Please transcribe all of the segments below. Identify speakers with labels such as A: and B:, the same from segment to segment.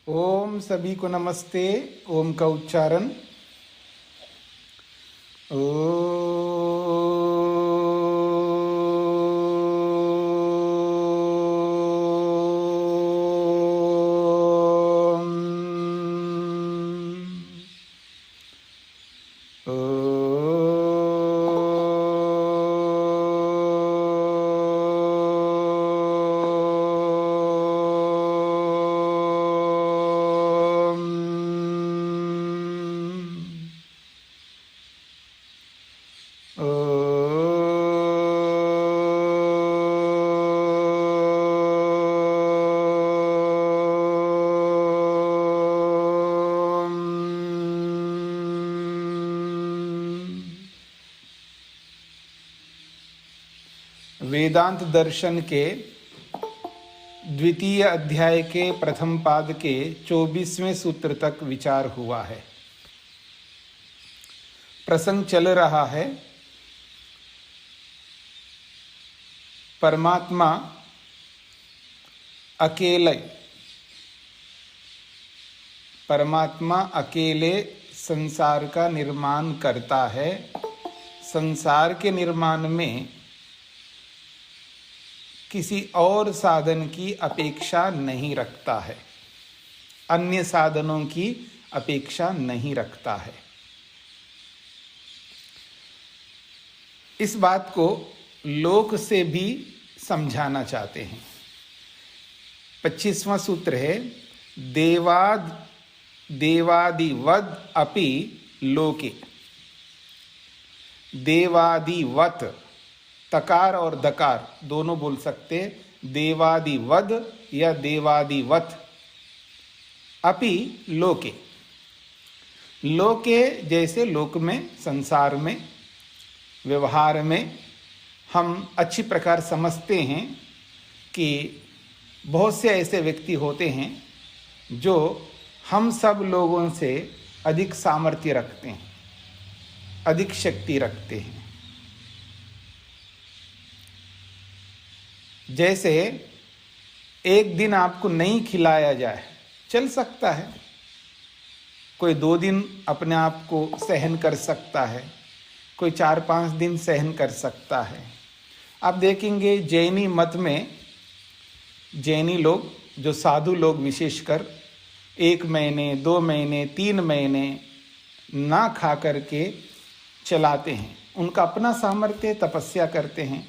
A: ओम सभी को नमस्ते। ओम का उच्चारण वेदांत दर्शन के द्वितीय अध्याय के प्रथम पाद के 24वें सूत्र तक विचार हुआ है। प्रसंग चल रहा है परमात्मा अकेले संसार का निर्माण करता है। संसार के निर्माण में किसी और साधन की अपेक्षा नहीं रखता है, अन्य साधनों की अपेक्षा नहीं रखता है। इस बात को लोक से भी समझाना चाहते हैं। 25वां सूत्र है देवादिवद अपि लोके। देवादिवत, तकार और दकार दोनों बोल सकते, देवादिवद या देवादिवत। अपि लोके, लोके जैसे लोक में, संसार में, व्यवहार में हम अच्छी प्रकार समझते हैं कि बहुत से ऐसे व्यक्ति होते हैं जो हम सब लोगों से अधिक सामर्थ्य रखते हैं, अधिक शक्ति रखते हैं। जैसे एक दिन आपको नहीं खिलाया जाए, चल सकता है, कोई 2 दिन अपने आप को सहन कर सकता है, कोई 4-5 दिन सहन कर सकता है। आप देखेंगे जैनी मत में जैनी लोग, जो साधु लोग विशेषकर 1 महीने 2 महीने 3 महीने ना खा करके चलाते हैं। उनका अपना सामर्थ्य, तपस्या करते हैं,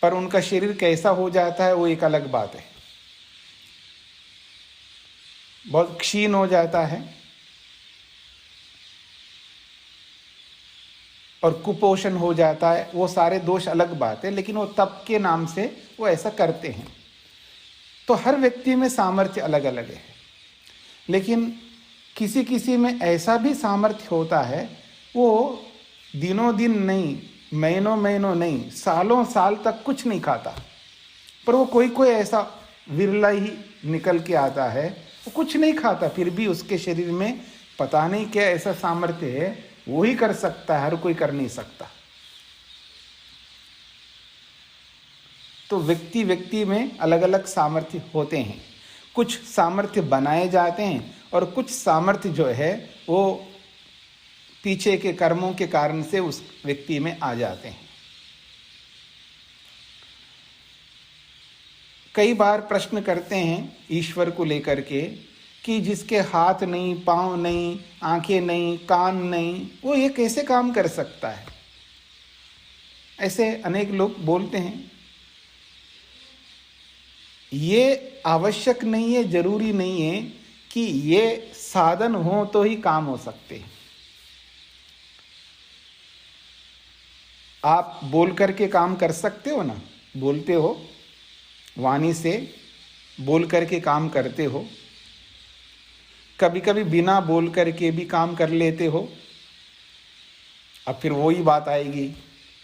A: पर उनका शरीर कैसा हो जाता है वो एक अलग बात है। बहुत क्षीण हो जाता है और कुपोषण हो जाता है, वो सारे दोष अलग बात है, लेकिन वो तप के नाम से वो ऐसा करते हैं। तो हर व्यक्ति में सामर्थ्य अलग अलग है, लेकिन किसी किसी में ऐसा भी सामर्थ्य होता है, वो दिनों दिन नहीं, महीनों महीनों नहीं, सालों साल तक कुछ नहीं खाता, पर वो कोई ऐसा विरला ही निकल के आता है, वो कुछ नहीं खाता, फिर भी उसके शरीर में पता नहीं क्या ऐसा सामर्थ्य है, वो ही कर सकता है, हर कोई कर नहीं सकता। तो व्यक्ति व्यक्ति में अलग अलग सामर्थ्य होते हैं। कुछ सामर्थ्य बनाए जाते हैं और कुछ सामर्थ्य जो है वो पीछे के कर्मों के कारण से उस व्यक्ति में आ जाते हैं। कई बार प्रश्न करते हैं ईश्वर को लेकर के कि जिसके हाथ नहीं, पांव नहीं, आंखें नहीं, कान नहीं, वो ये कैसे काम कर सकता है? ऐसे अनेक लोग बोलते हैं। ये आवश्यक नहीं है, जरूरी नहीं है कि ये साधन हो तो ही काम हो सकते हैं। आप बोल करके काम कर सकते हो ना, बोलते हो, वाणी से बोल करके काम करते हो, कभी कभी बिना बोल करके भी काम कर लेते हो। अब फिर वही बात आएगी,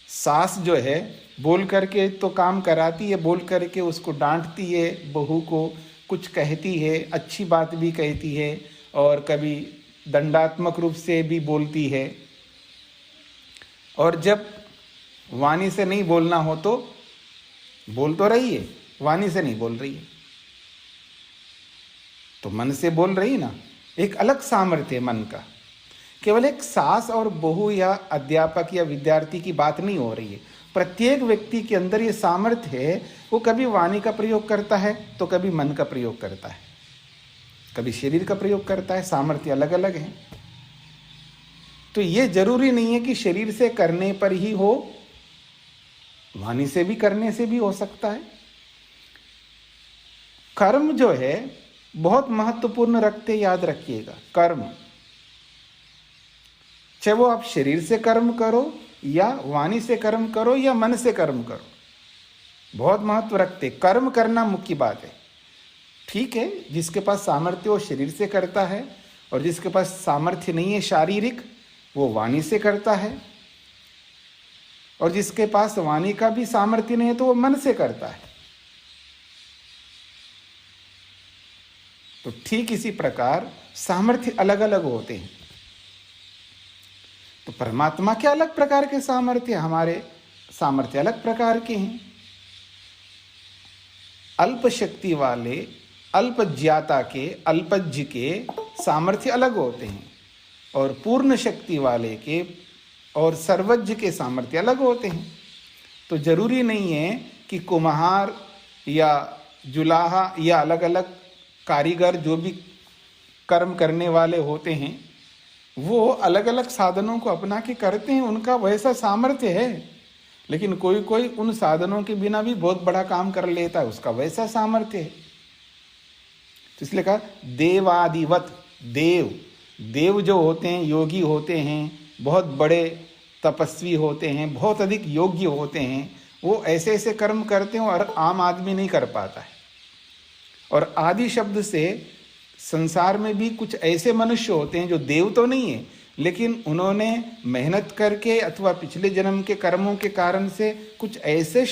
A: सास जो है बोल करके तो काम कराती है, बोल करके उसको डांटती है, बहू को कुछ कहती है, अच्छी बात भी कहती है और कभी दंडात्मक रूप से भी बोलती है। और जब वाणी से नहीं बोलना हो तो बोल तो रही है, वाणी से नहीं बोल रही है। तो मन से बोल रही ना, एक अलग सामर्थ्य है मन का। केवल एक सास और बहू या अध्यापक या विद्यार्थी की बात नहीं हो रही है। प्रत्येक व्यक्ति के अंदर ये सामर्थ्य है। वो कभी वाणी का प्रयोग करता है तो कभी मन का प्रयोग करता है, कभी शरीर का प्रयोग करता है। सामर्थ्य अलग अलग है। तो ये जरूरी नहीं है कि शरीर से करने पर ही हो, वाणी से भी करने से भी हो सकता है। कर्म जो है बहुत महत्वपूर्ण रखते, याद रखिएगा। कर्म, चाहे वो आप शरीर से कर्म करो या वाणी से कर्म करो या मन से कर्म करो, बहुत महत्व रखते। कर्म करना मुख्य बात है। ठीक है, जिसके पास सामर्थ्य वो शरीर से करता है, और जिसके पास सामर्थ्य नहीं है शारीरिक, वो वाणी से करता है, और जिसके पास वाणी का भी सामर्थ्य नहीं है तो वो मन से करता है। तो ठीक इसी प्रकार सामर्थ्य अलग अलग होते हैं। तो परमात्मा के अलग प्रकार के सामर्थ्य, हमारे सामर्थ्य अलग प्रकार के हैं। अल्प शक्ति वाले, अल्प ज्ञाता के, अल्पज्ञ के सामर्थ्य अलग होते हैं, और पूर्ण शक्ति वाले के और सर्वज्ञ के सामर्थ्य अलग होते हैं। तो जरूरी नहीं है कि कुम्हार या जुलाहा या अलग अलग कारीगर जो भी कर्म करने वाले होते हैं, वो अलग अलग साधनों को अपना के करते हैं, उनका वैसा सामर्थ्य है। लेकिन कोई कोई उन साधनों के बिना भी बहुत बड़ा काम कर लेता है, उसका वैसा सामर्थ्य है। तो इसलिए कहा देवादिवत। देव जो होते हैं, योगी होते हैं, बहुत बड़े तपस्वी होते हैं, बहुत अधिक योग्य होते हैं, वो ऐसे ऐसे कर्म करते हैं और आम आदमी नहीं कर पाता है। और आदि शब्द से संसार में भी कुछ ऐसे मनुष्य होते हैं जो देव तो नहीं है, लेकिन उन्होंने मेहनत करके अथवा पिछले जन्म के कर्मों के कारण से कुछ ऐसे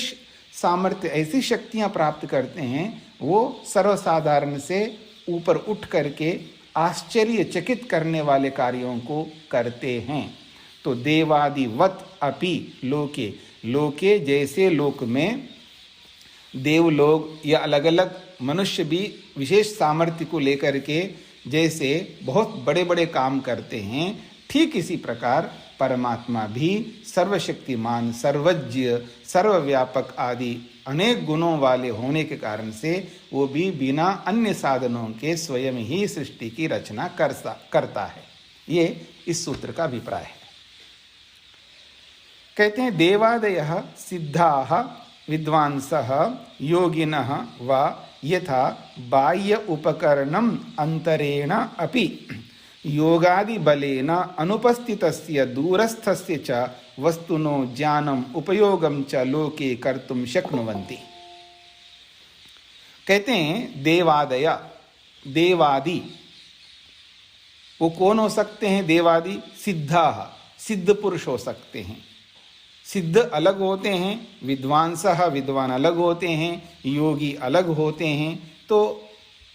A: सामर्थ्य, ऐसी शक्तियां प्राप्त करते हैं, वो सर्वसाधारण से ऊपर उठ करके आश्चर्यचकित करने वाले कार्यों को करते हैं। तो देवादिवत अपि लोके, लोके जैसे लोक में देव लोग या अलग अलग मनुष्य भी विशेष सामर्थ्य को लेकर के जैसे बहुत बड़े बड़े काम करते हैं, ठीक इसी प्रकार परमात्मा भी सर्वशक्तिमान, सर्वज्ञ, सर्वव्यापक आदि अनेक गुणों वाले होने के कारण से वो भी बिना अन्य साधनों के स्वयं ही सृष्टि की रचना करता है। ये इस सूत्र का अभिप्राय है। कहते हैं देवादयः सिद्धाः विद्वांसः योगिनः वा यथा बाह्य उपकरणम अंतरेण अपि योगादि बलेन अनुपस्थितस्य दूरस्थस्य च वस्तुनो ज्ञानम उपयोगम च लोके कर्तुम शक्नुवन्ति। कहते हैं देवादय, देवादि वो कौन हो सकते हैं? देवादि सिद्धाः, सिद्ध पुरुष हो सकते हैं। सिद्ध अलग होते हैं, विद्वांसः विद्वान अलग होते हैं, योगी अलग होते हैं। तो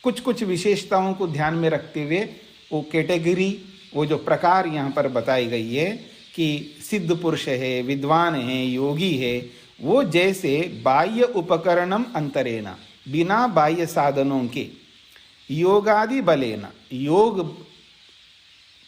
A: कुछ कुछ विशेषताओं को ध्यान में रखते हुए वो कैटेगरी, वो जो प्रकार यहाँ पर बताई गई है कि सिद्ध पुरुष है, विद्वान है, योगी है, वो जैसे बाह्य उपकरणम अंतरेण, बिना बाह्य साधनों के, योगादि बलेन, योग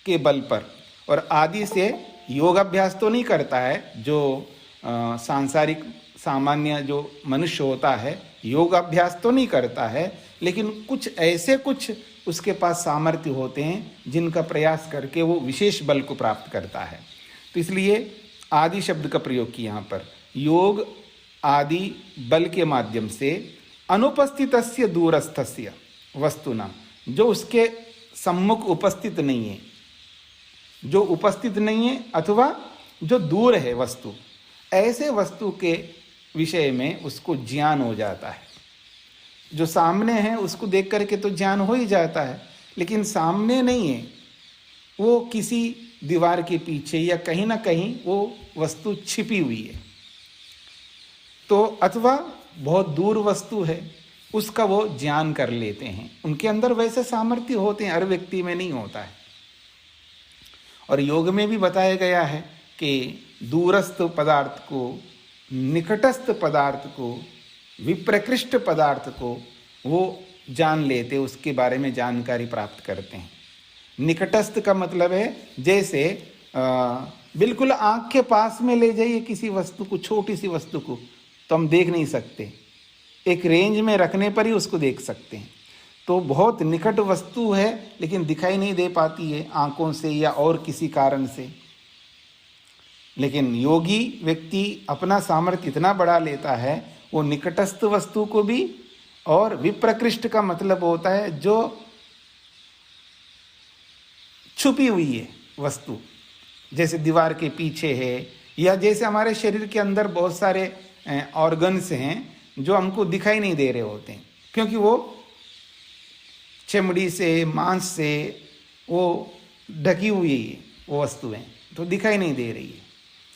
A: के बल पर, और आदि से योगाभ्यास तो नहीं करता है, जो सांसारिक सामान्य जो मनुष्य होता है योगाभ्यास तो नहीं करता है, लेकिन कुछ ऐसे कुछ उसके पास सामर्थ्य होते हैं जिनका प्रयास करके वो विशेष बल को प्राप्त करता है। तो इसलिए आदि शब्द का प्रयोग किया यहाँ पर। योग आदि बल के माध्यम से अनुपस्थितस्य दूरस्थस्य वस्तुना, जो उसके सम्मुख उपस्थित नहीं है, जो उपस्थित नहीं है अथवा जो दूर है वस्तु, ऐसे वस्तु के विषय में उसको ज्ञान हो जाता है। जो सामने है उसको देख करके तो ज्ञान हो ही जाता है, लेकिन सामने नहीं है, वो किसी दीवार के पीछे या कहीं ना कहीं वो वस्तु छिपी हुई है, तो अथवा बहुत दूर वस्तु है, उसका वो ज्ञान कर लेते हैं। उनके अंदर वैसे सामर्थ्य होते हैं, हर व्यक्ति में नहीं होता है। और योग में भी बताया गया है कि दूरस्थ पदार्थ को, निकटस्थ पदार्थ को, विप्रकृष्ट पदार्थ को वो जान लेते, उसके बारे में जानकारी प्राप्त करते हैं। निकटस्थ का मतलब है जैसे बिल्कुल आँख के पास में ले जाइए किसी वस्तु को, छोटी सी वस्तु को, तो हम देख नहीं सकते, एक रेंज में रखने पर ही उसको देख सकते हैं। तो बहुत निकट वस्तु है लेकिन दिखाई नहीं दे पाती है आँखों से या और किसी कारण से। लेकिन योगी व्यक्ति अपना सामर्थ्य इतना बढ़ा लेता है, वो निकटस्थ वस्तु को भी, और विप्रकृष्ट का मतलब होता है जो छुपी हुई है वस्तु, जैसे दीवार के पीछे है, या जैसे हमारे शरीर के अंदर बहुत सारे ऑर्गन्स हैं जो हमको दिखाई नहीं दे रहे होते हैं, क्योंकि वो चमड़ी से, मांस से वो ढकी हुई है वो वस्तुएं, तो दिखाई नहीं दे रही है।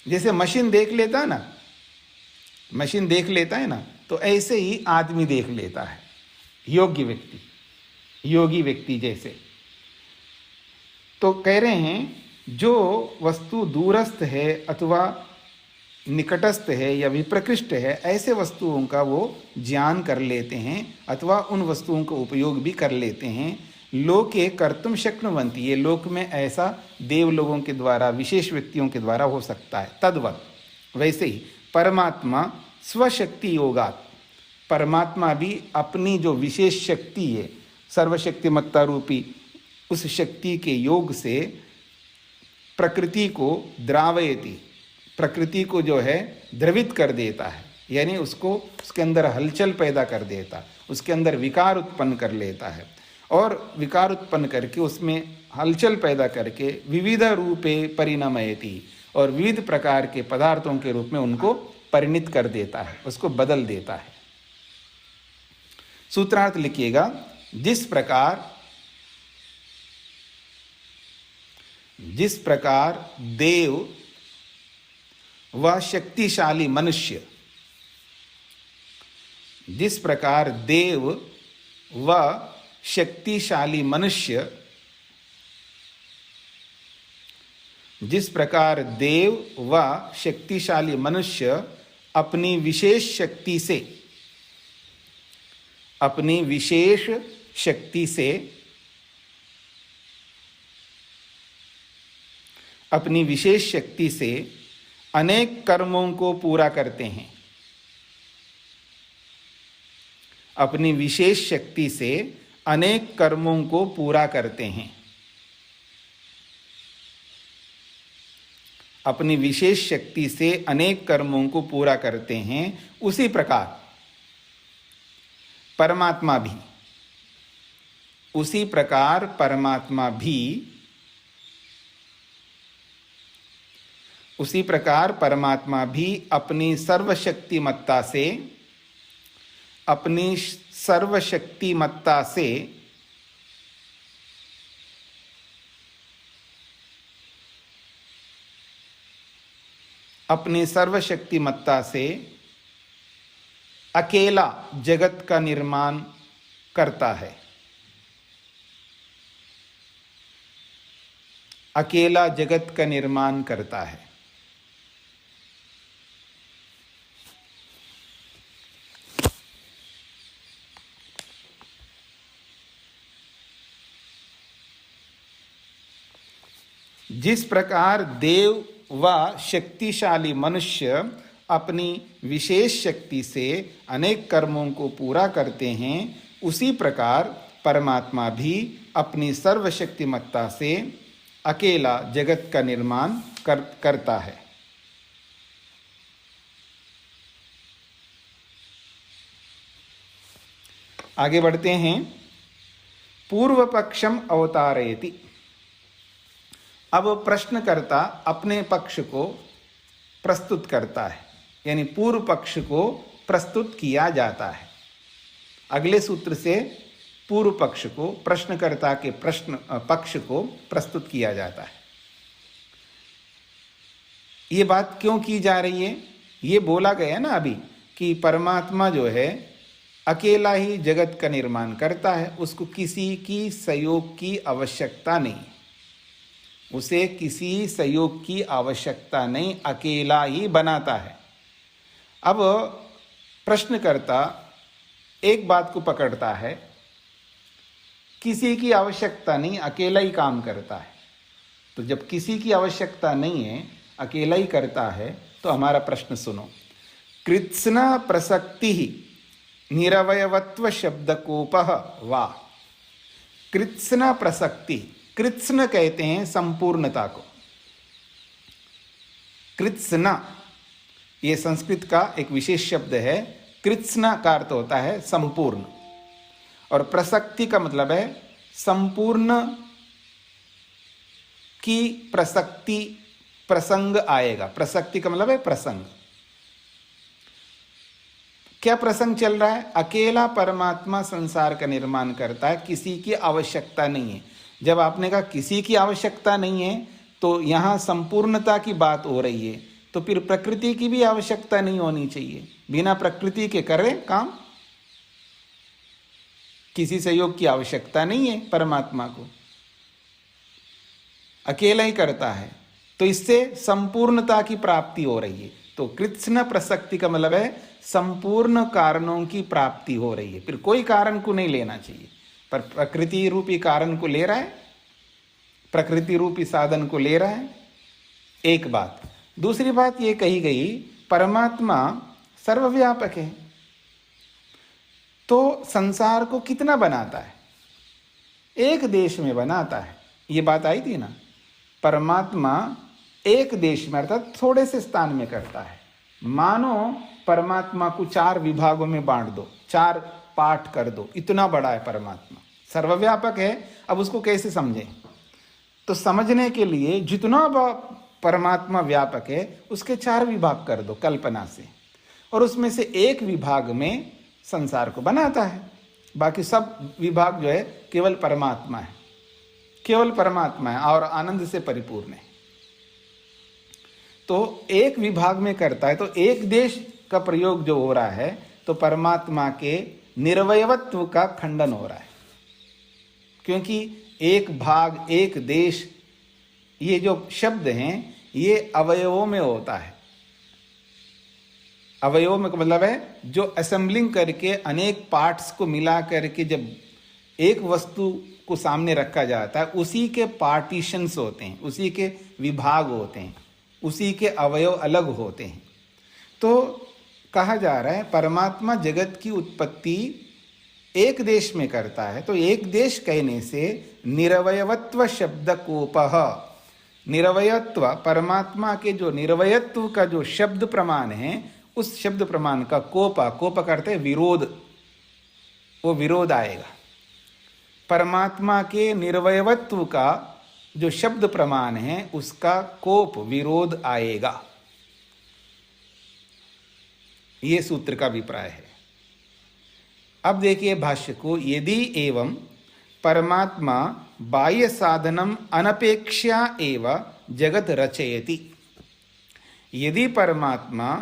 A: जैसे मशीन देख लेता है ना, मशीन देख लेता है ना, तो ऐसे ही आदमी देख लेता है, योग्य व्यक्ति, योगी व्यक्ति जैसे। तो कह रहे हैं जो वस्तु दूरस्थ है अथवा निकटस्थ है या विप्रकृष्ट है, ऐसे वस्तुओं का वो ज्ञान कर लेते हैं अथवा उन वस्तुओं का उपयोग भी कर लेते हैं। लोके कर्तुम शक्नुवन्ति, ये लोक में ऐसा देव लोगों के द्वारा, विशेष व्यक्तियों के द्वारा हो सकता है। तद्वत, वैसे ही परमात्मा स्वशक्ति योगात्, परमात्मा भी अपनी जो विशेष शक्ति है, सर्वशक्तिमत्ता रूपी उस शक्ति के योग से प्रकृति को द्रावयति, प्रकृति को जो है द्रवित कर देता है, यानी उसको, उसके अंदर हलचल पैदा कर देता, उसके अंदर विकार उत्पन्न कर लेता है, और विकार उत्पन्न करके उसमें हलचल पैदा करके विविध रूपे परिणमयति, और विविध प्रकार के पदार्थों के रूप में उनको परिणित कर देता है, उसको बदल देता है। सूत्रार्थ लिखिएगा, जिस प्रकार देव व शक्तिशाली मनुष्य, जिस प्रकार देव व शक्तिशाली मनुष्य, जिस प्रकार देव व शक्तिशाली मनुष्य अपनी विशेष शक्ति से, अपनी विशेष शक्ति से, अपनी विशेष शक्ति से अनेक कर्मों को पूरा करते हैं, अपनी विशेष शक्ति से अनेक कर्मों को पूरा करते हैं, अपनी विशेष शक्ति से अनेक कर्मों को पूरा करते हैं, उसी प्रकार परमात्मा भी, उसी प्रकार परमात्मा भी, उसी प्रकार परमात्मा भी अपनी सर्वशक्तिमत्ता से, अपनी सर्वशक्तिमत्ता से अपनी सर्वशक्तिमत्ता से अकेला जगत का निर्माण करता है, अकेला जगत का निर्माण करता है। जिस प्रकार देव व शक्तिशाली मनुष्य अपनी विशेष शक्ति से अनेक कर्मों को पूरा करते हैं, उसी प्रकार परमात्मा भी अपनी सर्वशक्तिमत्ता से अकेला जगत का निर्माण करता है। आगे बढ़ते हैं। पूर्व पक्षम अवतारयति, अब प्रश्नकर्ता अपने पक्ष को प्रस्तुत करता है, यानी पूर्व पक्ष को प्रस्तुत किया जाता है। अगले सूत्र से पूर्व पक्ष को, प्रश्नकर्ता के पक्ष को प्रस्तुत किया जाता है। ये बात क्यों की जा रही है? ये बोला गया ना अभी कि परमात्मा जो है अकेला ही जगत का निर्माण करता है, उसको किसी की सहयोग की आवश्यकता नहीं, उसे किसी सहयोग की आवश्यकता नहीं, अकेला ही बनाता है। अब प्रश्नकर्ता एक बात को पकड़ता है किसी की आवश्यकता नहीं, अकेला ही काम करता है। तो जब किसी की आवश्यकता नहीं है, अकेला ही करता है, तो हमारा प्रश्न सुनो। कृत्स्न प्रसक्ति निरवयवत्व शब्दकोपः वा। कृत्स्न प्रसक्ति, कृत्स्न कहते हैं संपूर्णता को। कृत्स्न ये संस्कृत का एक विशेष शब्द है। कृत्स्न का अर्थ होता है संपूर्ण, और प्रसक्ति का मतलब है संपूर्ण की प्रसक्ति, प्रसंग आएगा। प्रसक्ति का मतलब है प्रसंग। क्या प्रसंग चल रहा है? अकेला परमात्मा संसार का निर्माण करता है, किसी की आवश्यकता नहीं है। जब आपने कहा किसी की आवश्यकता नहीं है, तो यहां संपूर्णता की बात हो रही है, तो फिर प्रकृति की भी आवश्यकता नहीं होनी चाहिए। बिना प्रकृति के करे काम, किसी सहयोग की आवश्यकता नहीं है परमात्मा को, अकेला ही करता है, तो इससे संपूर्णता की प्राप्ति हो रही है। तो कृत्स्न प्रसक्ति का मतलब है संपूर्ण कारणों की प्राप्ति हो रही है। फिर कोई कारण को नहीं लेना चाहिए, पर प्रकृति रूपी कारण को ले रहा है, प्रकृति रूपी साधन को ले रहा है। एक बात। दूसरी बात ये कही गई, परमात्मा सर्वव्यापक है, तो संसार को कितना बनाता है? एक देश में बनाता है। ये बात आई थी ना, परमात्मा एक देश में अर्थात थोड़े से स्थान में करता है। मानो परमात्मा को 4 विभागों में बांट दो, 4 पार्ट कर दो, इतना बड़ा है परमात्मा, सर्वव्यापक है। अब उसको कैसे समझें? तो समझने के लिए जितना परमात्मा व्यापक है उसके 4 विभाग कर दो कल्पना से, और उसमें से एक विभाग में संसार को बनाता है। बाकी सब विभाग जो है केवल परमात्मा है, केवल परमात्मा है और आनंद से परिपूर्ण है। तो एक विभाग में करता है, तो एक देश का प्रयोग जो हो रहा है, तो परमात्मा के निरवयवत्व का खंडन हो रहा है। क्योंकि एक भाग, एक देश, ये जो शब्द हैं ये अवयवों में होता है। अवयव में का मतलब है जो असेंबलिंग करके अनेक पार्ट्स को मिला करके जब एक वस्तु को सामने रखा जाता है, उसी के पार्टीशंस होते हैं, उसी के विभाग होते हैं, उसी के अवयव अलग होते हैं। तो कहा जा रहा है परमात्मा जगत की उत्पत्ति एक देश में करता है। तो एक देश कहने से निरवयवत्व शब्दकोपः, निरवयत्व, परमात्मा के जो निरवयत्व का जो शब्द प्रमाण है, उस शब्द प्रमाण का कोपा, कोप करते हैं विरोध, वो विरोध आएगा। परमात्मा के निरवयवत्व का जो शब्द प्रमाण है उसका कोप, विरोध आएगा। ये सूत्र का अभिप्राय है। अब देखिए भाष्य को, यदि एवं परमात्मा बाह्य साधनम अनपेक्षा एव जगत रचयति। यदि परमात्मा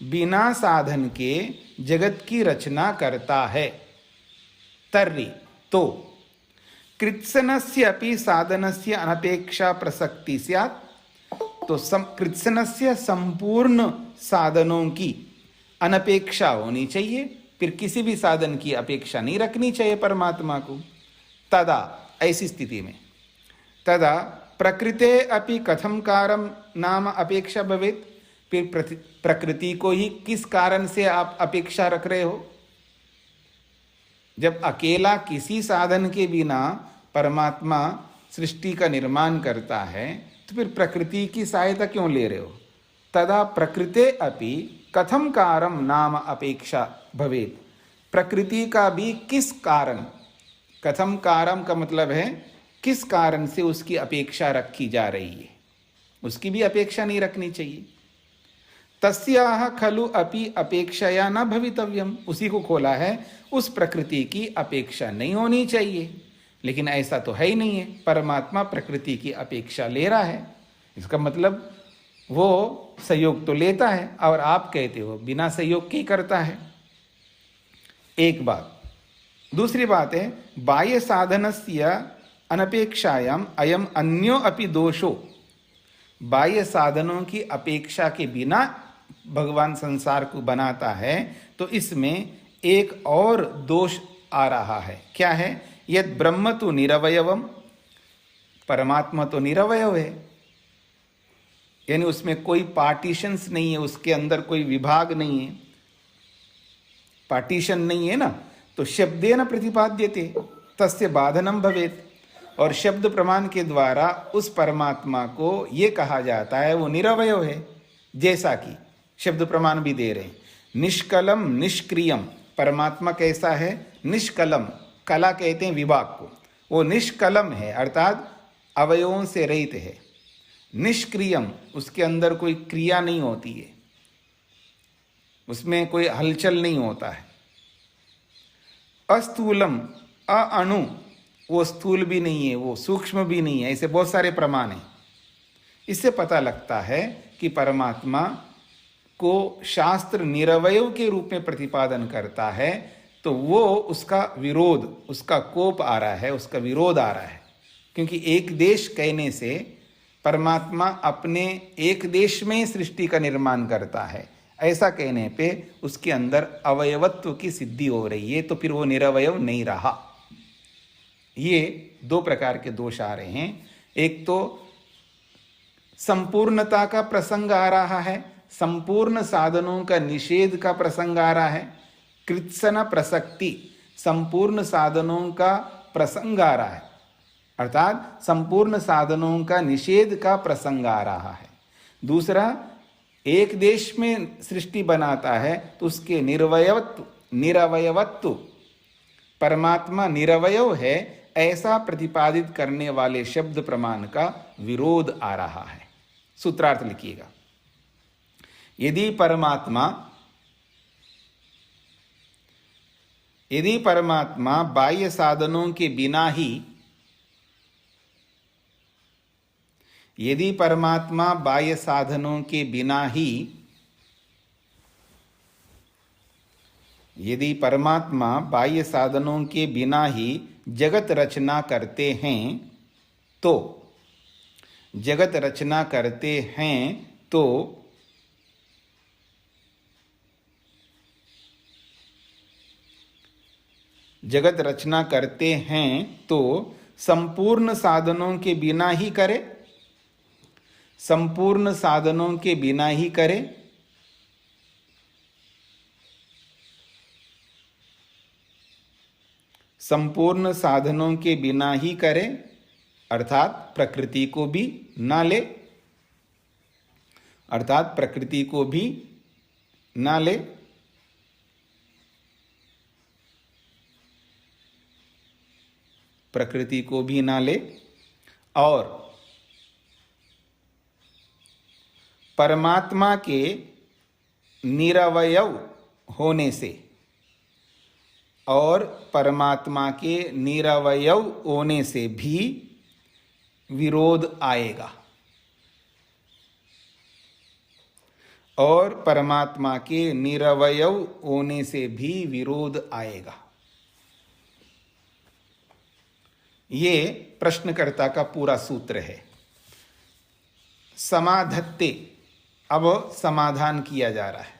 A: बिना साधन के जगत की रचना करता है, तर्हि तो कृत्स्नस्य अपि साधनस्य अनपेक्षा प्रसक्ति स्यात्। तो कृत्स्नस्य संपूर्ण साधनों की अनपेक्षा होनी चाहिए, फिर किसी भी साधन की अपेक्षा नहीं रखनी चाहिए परमात्मा को। तदा, ऐसी स्थिति में, तदा प्रकृते अपि कथम कारम नाम अपेक्षा भवेत्। फिर प्रकृति को ही किस कारण से आप अपेक्षा रख रहे हो? जब अकेला किसी साधन के बिना परमात्मा सृष्टि का निर्माण करता है, तो फिर प्रकृति की सहायता क्यों ले रहे हो? तदा प्रकृते अपि कथम कारम नाम अपेक्षा भवेत्। प्रकृति का भी किस कारण, कथम कारम का मतलब है किस कारण से उसकी अपेक्षा रखी जा रही है, उसकी भी अपेक्षा नहीं रखनी चाहिए। तस्याह खलु अपि अपेक्षया न भवितव्यम। उसी को खोला है, उस प्रकृति की अपेक्षा नहीं होनी चाहिए। लेकिन ऐसा तो है ही नहीं है, परमात्मा प्रकृति की अपेक्षा ले रहा है। इसका मतलब वो सहयोग तो लेता है, और आप कहते हो बिना सहयोग के करता है। एक बात। दूसरी बात है, बाह्य साधनस्य अनपेक्षायाम अयम अन्यो अपि दोषो। बाह्य साधनों की अपेक्षा के बिना भगवान संसार को बनाता है, तो इसमें एक और दोष आ रहा है। क्या है? यद ब्रह्म तो निरवयवम, परमात्मा तो निरवयव है, यानी उसमें कोई पार्टीशंस नहीं है, उसके अंदर कोई विभाग नहीं है, पार्टीशन नहीं है ना, तो शब्देन प्रतिपाद्यते तस्य बाधनम भवेत। और शब्द प्रमाण के द्वारा उस परमात्मा को ये कहा जाता है वो निरवयव है, जैसा कि शब्द प्रमाण भी दे रहे हैं। निष्कलम निष्क्रियम, परमात्मा कैसा है? निष्कलम, कला कहते हैं विभाग को, वो निष्कलम है अर्थात अवयवों से रहित है। निष्क्रियम, उसके अंदर कोई क्रिया नहीं होती है, उसमें कोई हलचल नहीं होता है। अस्थूलम, अणु, वो स्थूल भी नहीं है, वो सूक्ष्म भी नहीं है, ऐसे बहुत सारे प्रमाण हैं। इससे पता लगता है कि परमात्मा को शास्त्र निरवयव के रूप में प्रतिपादन करता है, तो वो उसका विरोध, उसका कोप आ रहा है, उसका विरोध आ रहा है। क्योंकि एक देश कहने से परमात्मा अपने एक देश में ही सृष्टि का निर्माण करता है, ऐसा कहने पे उसके अंदर अवयवत्व की सिद्धि हो रही है, तो फिर वो निरवयव नहीं रहा। ये दो प्रकार के दोष आ रहे हैं। एक तो संपूर्णता का प्रसंग आ रहा है, संपूर्ण साधनों का निषेध का प्रसंग आ रहा है। कृत्सन प्रसक्ति, संपूर्ण साधनों का प्रसंग आ रहा है, अर्थात संपूर्ण साधनों का निषेध का प्रसंग आ रहा है। दूसरा, एक देश में सृष्टि बनाता है तो उसके निरवयवत्व, परमात्मा निरवयव है ऐसा प्रतिपादित करने वाले शब्द प्रमाण का विरोध आ रहा है। सूत्रार्थ लिखिएगा। यदि परमात्मा बाह्य साधनों के बिना ही, यदि परमात्मा बाह्य साधनों के बिना ही, यदि परमात्मा बाह्य साधनों के बिना ही जगत रचना करते हैं तो, जगत रचना करते हैं तो जगत रचना करते हैं तो संपूर्ण साधनों के बिना ही करे, संपूर्ण साधनों के बिना ही करे, संपूर्ण साधनों के बिना ही करे, अर्थात प्रकृति को भी ना ले, अर्थात प्रकृति को भी ना ले, प्रकृति को भी ना ले, और परमात्मा के निरवयव होने से, और परमात्मा के निरवयव होने से भी विरोध आएगा, और परमात्मा के निरवयव होने से भी विरोध आएगा। ये प्रश्नकर्ता का पूरा सूत्र है। समाधत्ते, अब समाधान किया जा रहा है।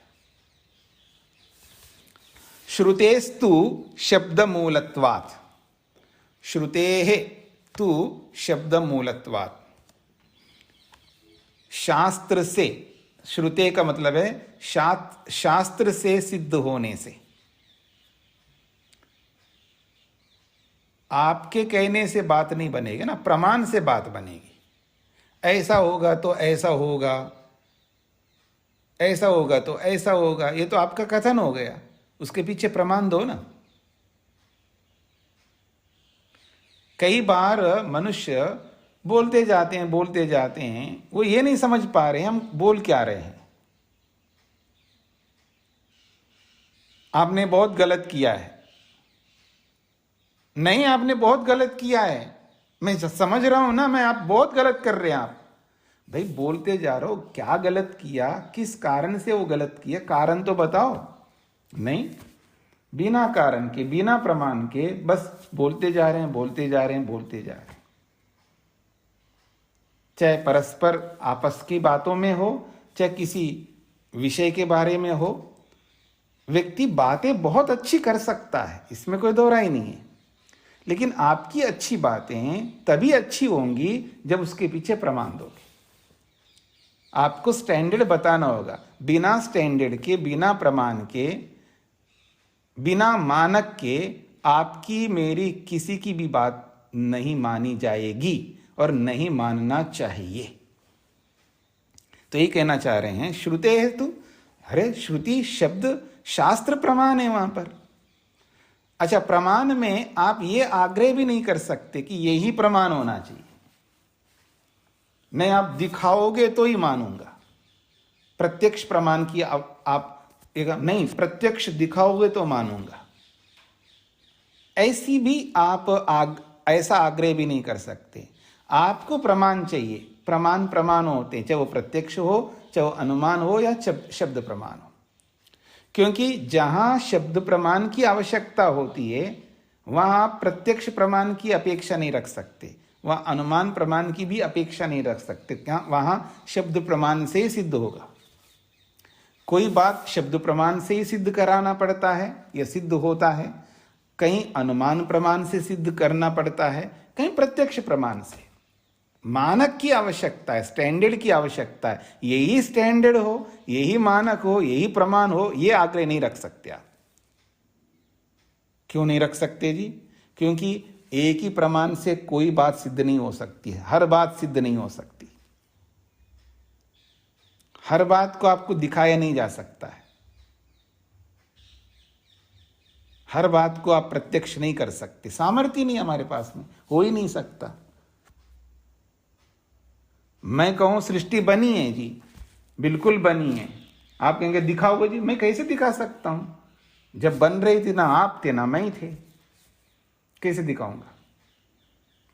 A: श्रुतेस्तु शब्दमूलत्वात्, श्रुतेः तु शब्दमूलत्वात्, शास्त्र से, श्रुते का मतलब है शास्त्र से सिद्ध होने से, आपके कहने से बात नहीं बनेगी ना, प्रमाण से बात बनेगी। ऐसा होगा तो ऐसा होगा, ऐसा होगा तो ऐसा होगा, ये तो आपका कथन हो गया, उसके पीछे प्रमाण दो ना। कई बार मनुष्य बोलते जाते हैं, वो ये नहीं समझ पा रहे हम बोल क्या रहे हैं। आपने बहुत गलत किया है, नहीं आपने बहुत गलत किया है, मैं समझ रहा हूं ना, मैं आप बहुत गलत कर रहे हैं। आप भाई बोलते जा रहे हो, क्या गलत किया, किस कारण से वो गलत किया, कारण तो बताओ। नहीं, बिना कारण के, बिना प्रमाण के बस बोलते जा रहे हैं, बोलते जा रहे हैं, बोलते जा रहे हैं। चाहे परस्पर आपस की बातों में हो, चाहे किसी विषय के बारे में हो, व्यक्ति बातें बहुत अच्छी कर सकता है, इसमें कोई दो राय नहीं है, लेकिन आपकी अच्छी बातें तभी अच्छी होंगी जब उसके पीछे प्रमाण दोगे। आपको स्टैंडर्ड बताना होगा। बिना स्टैंडर्ड के, बिना प्रमाण के, बिना मानक के आपकी मेरी किसी की भी बात नहीं मानी जाएगी और नहीं मानना चाहिए। तो ये कहना चाह रहे हैं श्रुते हेतु। अरे श्रुति शब्द शास्त्र प्रमाण है वहां पर। अच्छा, प्रमाण में आप ये आग्रह भी नहीं कर सकते कि यही प्रमाण होना चाहिए, नहीं आप दिखाओगे तो ही मानूंगा। प्रत्यक्ष प्रमाण की आप नहीं, प्रत्यक्ष दिखाओगे तो मानूंगा, ऐसी भी आप ऐसा आग्रह भी नहीं कर सकते। आपको प्रमाण चाहिए। प्रमाण होते हैं, चाहे वो प्रत्यक्ष हो, चाहे वो अनुमान हो या शब्द प्रमाण हो। क्योंकि जहां शब्द प्रमाण की आवश्यकता होती है वहां आप प्रत्यक्ष प्रमाण की अपेक्षा नहीं रख सकते, वहां अनुमान प्रमाण की भी अपेक्षा नहीं रख सकते। वहां शब्द प्रमाण से ही सिद्ध होगा। कोई बात शब्द प्रमाण से ही सिद्ध कराना पड़ता है या सिद्ध होता है, कहीं अनुमान प्रमाण से सिद्ध करना पड़ता है, कहीं प्रत्यक्ष प्रमाण से। मानक की आवश्यकता है, स्टैंडर्ड की आवश्यकता है। यही स्टैंडर्ड हो, यही मानक हो, यही प्रमाण हो, ये आग्रह नहीं रख सकते आप। क्यों नहीं रख सकते जी? क्योंकि एक ही प्रमाण से कोई बात सिद्ध नहीं हो सकती है, हर बात सिद्ध नहीं हो सकती। हर बात को आपको दिखाया नहीं जा सकता है, हर बात को आप प्रत्यक्ष नहीं कर सकते, सामर्थ्य नहीं हमारे पास में, हो ही नहीं सकता। मैं कहूं सृष्टि बनी है जी, बिल्कुल बनी है, आप कहेंगे दिखाओगे जी, मैं कैसे दिखा सकता हूं? जब बन रही थी ना आप थे ना मैं थे, कैसे दिखाऊंगा?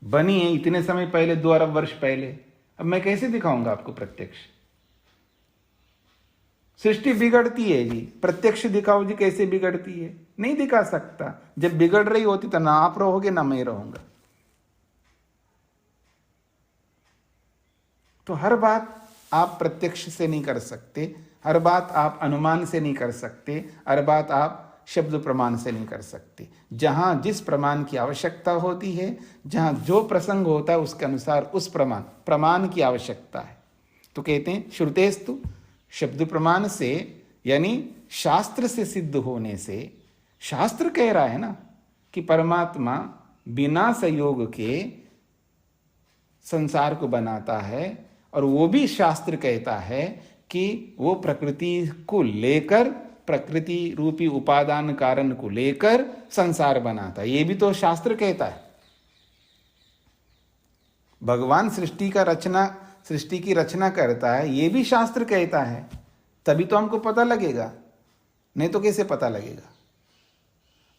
A: बनी है इतने समय पहले, 2 अरब वर्ष पहले, अब मैं कैसे दिखाऊंगा आपको प्रत्यक्ष? सृष्टि बिगड़ती है जी, प्रत्यक्ष दिखाओ जी कैसे बिगड़ती है? नहीं दिखा सकता। जब बिगड़ रही होती तो ना आप रहोगे ना मैं रहूंगा। तो हर बात आप प्रत्यक्ष से नहीं कर सकते, हर बात आप अनुमान से नहीं कर सकते, हर बात आप शब्द प्रमाण से नहीं कर सकते। जहां जिस प्रमाण की आवश्यकता होती है, जहां जो प्रसंग होता है उसके अनुसार उस प्रमाण की आवश्यकता है। तो कहते हैं श्रुतेस्तु, शब्द प्रमाण से यानी शास्त्र से सिद्ध होने से। शास्त्र कह रहा है ना कि परमात्मा बिना संयोग के संसार को बनाता है, और वो भी शास्त्र कहता है कि वो प्रकृति को लेकर, प्रकृति रूपी उपादान कारण को लेकर संसार बनाता है। ये भी तो शास्त्र कहता है। भगवान सृष्टि की रचना करता है, ये भी शास्त्र कहता है। तभी तो हमको पता लगेगा, नहीं तो कैसे पता लगेगा?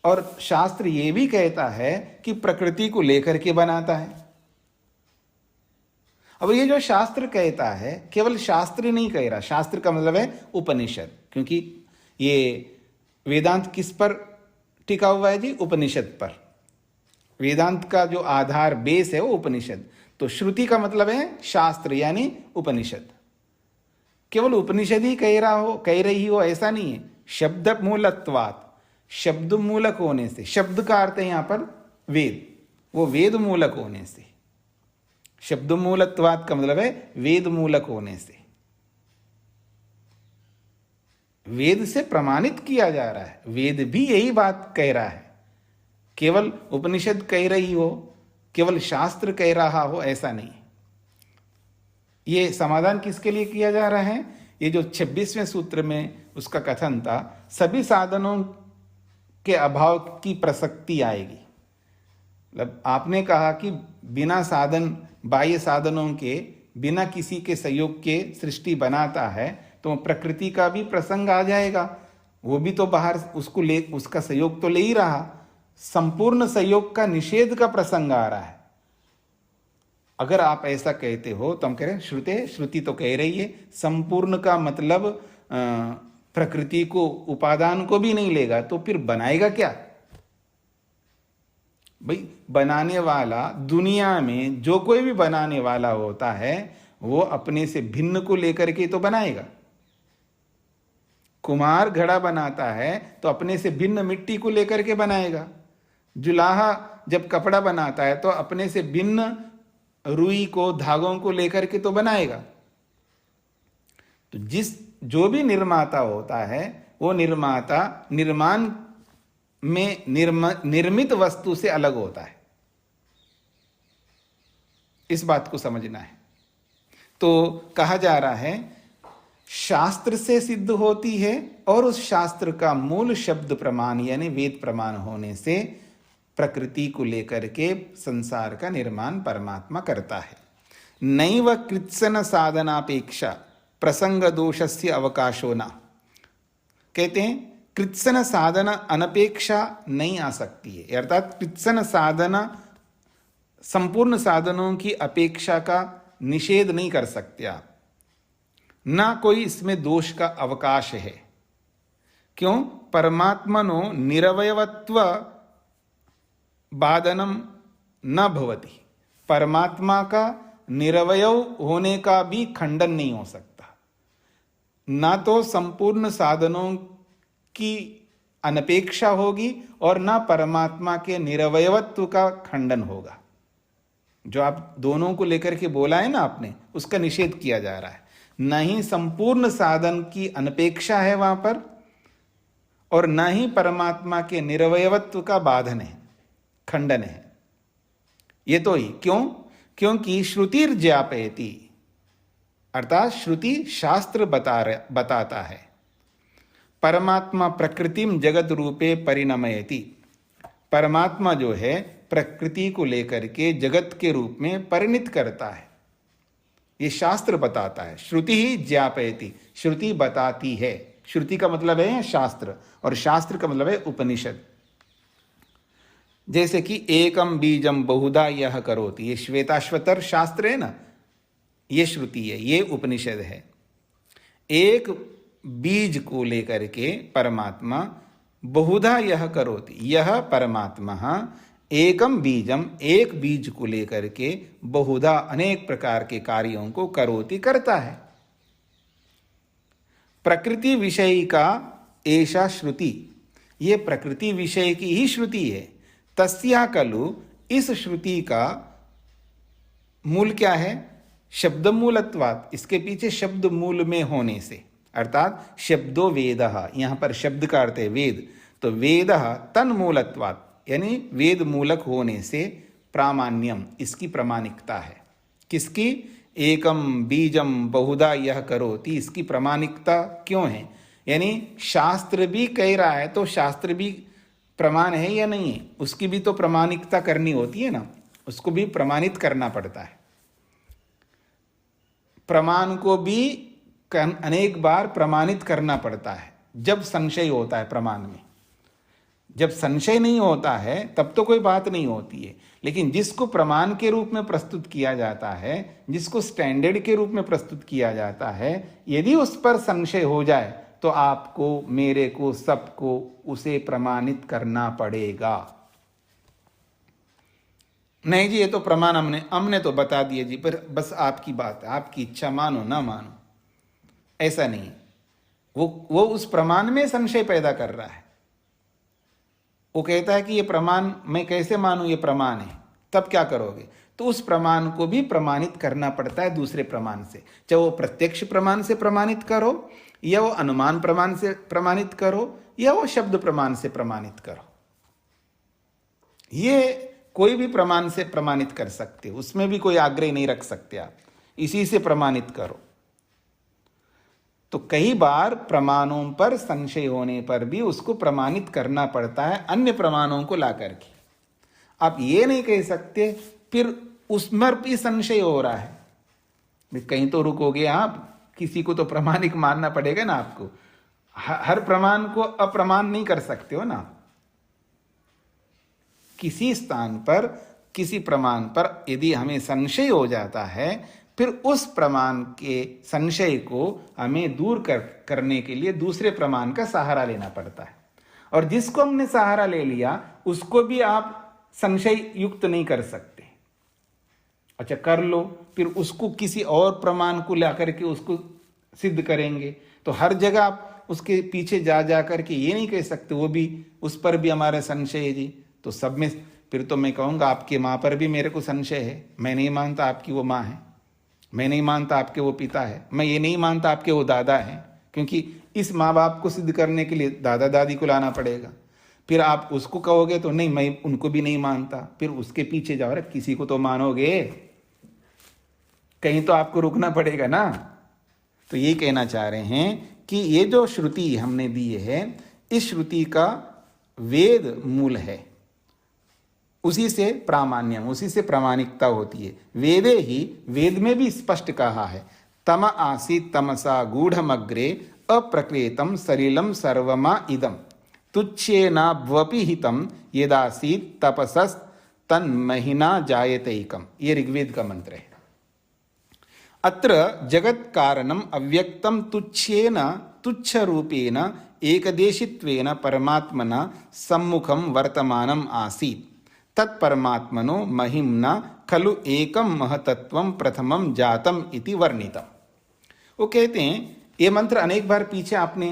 A: और शास्त्र ये भी कहता है कि प्रकृति को लेकर के बनाता है। अब ये जो शास्त्र कहता है, केवल शास्त्र नहीं कह रहा, शास्त्र का मतलब है उपनिषद, क्योंकि ये वेदांत किस पर टिका हुआ है जी? उपनिषद पर। वेदांत का जो आधार बेस है वो उपनिषद। तो श्रुति का मतलब है शास्त्र यानी उपनिषद। केवल उपनिषद ही कह रही हो ऐसा नहीं है। शब्द मूलत्वात्, शब्द मूलक होने से, शब्द का अर्थ है यहां पर वेद, वो वेद मूलक होने से। शब्द मूलत्वात् का मतलब है वेद मूलक होने से, वेद से प्रमाणित किया जा रहा है। वेद भी यही बात कह रहा है, केवल उपनिषद कह रही हो, केवल शास्त्र कह रहा हो ऐसा नहीं। ये समाधान किसके लिए किया जा रहा है? ये जो 26वें सूत्र में उसका कथन था, सभी साधनों के अभाव की प्रसक्ति आएगी। मतलब आपने कहा कि बिना साधन, बाह्य साधनों के, बिना किसी के सहयोग के सृष्टि बनाता है, तो प्रकृति का भी प्रसंग आ जाएगा। वो भी तो बाहर उसका सहयोग तो ले ही रहा, संपूर्ण सहयोग का निषेध का प्रसंग आ रहा है। अगर आप ऐसा कहते हो तो हम कह रहे हैं श्रुति तो कह रही है संपूर्ण का मतलब प्रकृति को, उपादान को भी नहीं लेगा, तो फिर बनाएगा क्या? भाई बनाने वाला, दुनिया में जो कोई भी बनाने वाला होता है वो अपने से भिन्न को लेकर के तो बनाएगा। कुम्हार घड़ा बनाता है तो अपने से भिन्न मिट्टी को लेकर के बनाएगा। जुलाहा जब कपड़ा बनाता है तो अपने से भिन्न रुई को, धागों को लेकर के तो बनाएगा। तो जो भी निर्माता होता है वो निर्माता निर्माण में निर्मित वस्तु से अलग होता है। इस बात को समझना है। तो कहा जा रहा है शास्त्र से सिद्ध होती है और उस शास्त्र का मूल शब्द प्रमाण यानी वेद प्रमाण होने से प्रकृति को लेकर के संसार का निर्माण परमात्मा करता है। नैव कृत्सन साधनापेक्षा प्रसंग दोषस्य अवकाशो न। कहते हैं कृत्सन साधना अनपेक्षा नहीं आ सकती है, अर्थात कृत्सन साधना संपूर्ण साधनों की अपेक्षा का निषेध नहीं कर सकते आप, ना कोई इसमें दोष का अवकाश है। क्यों? परमात्मनो निरवयवत्व बाधनम न भवति। परमात्मा का निरवयव होने का भी खंडन नहीं हो सकता। ना तो संपूर्ण साधनों की अनपेक्षा होगी और ना परमात्मा के निरवयवत्व का खंडन होगा। जो आप दोनों को लेकर के बोला है ना आपने, उसका निषेध किया जा रहा है। न ही संपूर्ण साधन की अनपेक्षा है वहां पर और न ही परमात्मा के निरवयवत्व का बाधन है, खंडन है। ये तो ही क्यों? क्योंकि श्रुतिर ज्ञापयति, अर्थात श्रुति शास्त्र बताता है परमात्मा प्रकृतिम जगत रूपे परिणमयति। परमात्मा जो है प्रकृति को लेकर के जगत के रूप में परिणित करता है, ये शास्त्र बताता है। श्रुति ही ज्ञापयति, श्रुति बताती है। श्रुति का मतलब है शास्त्र और शास्त्र का मतलब है उपनिषद। जैसे कि एकम बीजम बहुधा यह करोति, ये श्वेताश्वतर शास्त्र है ना, ये श्रुति है, ये उपनिषद है। एक बीज को लेकर के परमात्मा बहुधा यह करोति, यह परमात्मा एकम बीजम, एक बीज को लेकर के बहुधा अनेक प्रकार के कार्यों को करोति, करता है। प्रकृति विषय का ऐसा श्रुति, ये प्रकृति विषय की ही श्रुति है। तस्या खलु, इस श्रुति का मूल क्या है? शब्द मूलत्वात्, इसके पीछे शब्द मूल में होने से, अर्थात शब्दो वेदः, यहाँ पर शब्द का अर्थ है वेद, तो वेदः तन्मूलत्वात् यानी वेद मूलक होने से प्रामाण्यम, इसकी प्रामाणिकता है। किसकी? एकम बीजम बहुधा यह करोति, इसकी प्रामाणिकता क्यों है? यानी शास्त्र भी कह रहा है तो शास्त्र भी प्रमाण है या नहीं है, उसकी भी तो प्रामाणिकता करनी होती है ना, उसको भी प्रमाणित करना पड़ता है। प्रमाण को भी अनेक बार प्रमाणित करना पड़ता है जब संशय होता है प्रमाण में। जब संशय नहीं होता है तब तो कोई बात नहीं होती है, लेकिन जिसको प्रमाण के रूप में प्रस्तुत किया जाता है, जिसको स्टैंडर्ड के रूप में प्रस्तुत किया जाता है, यदि उस पर संशय हो जाए तो आपको, मेरे को, सबको उसे प्रमाणित करना पड़ेगा। नहीं जी ये तो प्रमाण हमने तो बता दिया जी, पर बस आपकी बात है, आपकी इच्छा, मानो ना मानो, ऐसा नहीं। वो उस प्रमाण में संशय पैदा कर रहा है। वो कहता है कि ये प्रमाण मैं कैसे मानूं, ये प्रमाण है, तब क्या करोगे? तो उस प्रमाण को भी प्रमाणित करना पड़ता है दूसरे प्रमाण से, चाहे वो प्रत्यक्ष प्रमाण से प्रमाणित करो, या वो अनुमान प्रमाण से प्रमाणित करो, या वो शब्द प्रमाण से प्रमाणित करो। ये कोई भी प्रमाण से प्रमाणित कर सकते हो, उसमें भी कोई आग्रह नहीं रख सकते आप, इसी से प्रमाणित करो। तो कई बार प्रमाणों पर संशय होने पर भी उसको प्रमाणित करना पड़ता है अन्य प्रमाणों को ला करके। आप ये नहीं कह सकते फिर उसमें भी संशय हो रहा है, कहीं तो रुकोगे आप, किसी को तो प्रमाणिक मानना पड़ेगा ना आपको। हर प्रमाण को अप्रमाण नहीं कर सकते हो ना। किसी स्थान पर, किसी प्रमाण पर यदि हमें संशय हो जाता है, फिर उस प्रमाण के संशय को हमें दूर करने के लिए दूसरे प्रमाण का सहारा लेना पड़ता है। और जिसको हमने सहारा ले लिया उसको भी आप संशय युक्त नहीं कर सकते। अच्छा कर लो, फिर उसको किसी और प्रमाण को ला करके उसको सिद्ध करेंगे, तो हर जगह आप उसके पीछे जा करके ये नहीं कह सकते वो भी, उस पर भी हमारा संशय है जी, तो सब में फिर तो मैं कहूँगा आपकी माँ पर भी मेरे को संशय है। मैं नहीं मानता आपकी वो माँ है, मैं नहीं मानता आपके वो पिता है, मैं ये नहीं मानता आपके वो दादा हैं, क्योंकि इस माँ बाप को सिद्ध करने के लिए दादा दादी को लाना पड़ेगा। फिर आप उसको कहोगे तो नहीं मैं उनको भी नहीं मानता, फिर उसके पीछे जाओ, अरे किसी को तो मानोगे, कहीं तो आपको रुकना पड़ेगा ना। तो ये कहना चाह रहे हैं कि ये जो श्रुति हमने दी है, इस श्रुति का वेद मूल है, उसी से प्रामाण्यम, उसी से प्रामाणिकता होती है। वेदे ही, वेद में भी स्पष्ट कहा है, तम आसीत् तमसा गूढ़मग्रे अप्रकृतम सलिलम सर्वमा इदम तुच्छेनाभ्वपि हितम यदासीत् तपसस् तन्महिना जायतैकम। ये ऋग्वेद का मंत्र है। अत्र जगत कारणम अव्यक्तम तुच्छेन तुच्छ रूपेण एकदेशित्वेन परमात्मना सम्मुखम वर्तमानम आसीत् तत्परमात्मनो महिम्ना खलु एकम महतत्वम प्रथमम जातम इति वर्णितम। वो कहते हैं, ये मंत्र अनेक बार पीछे आपने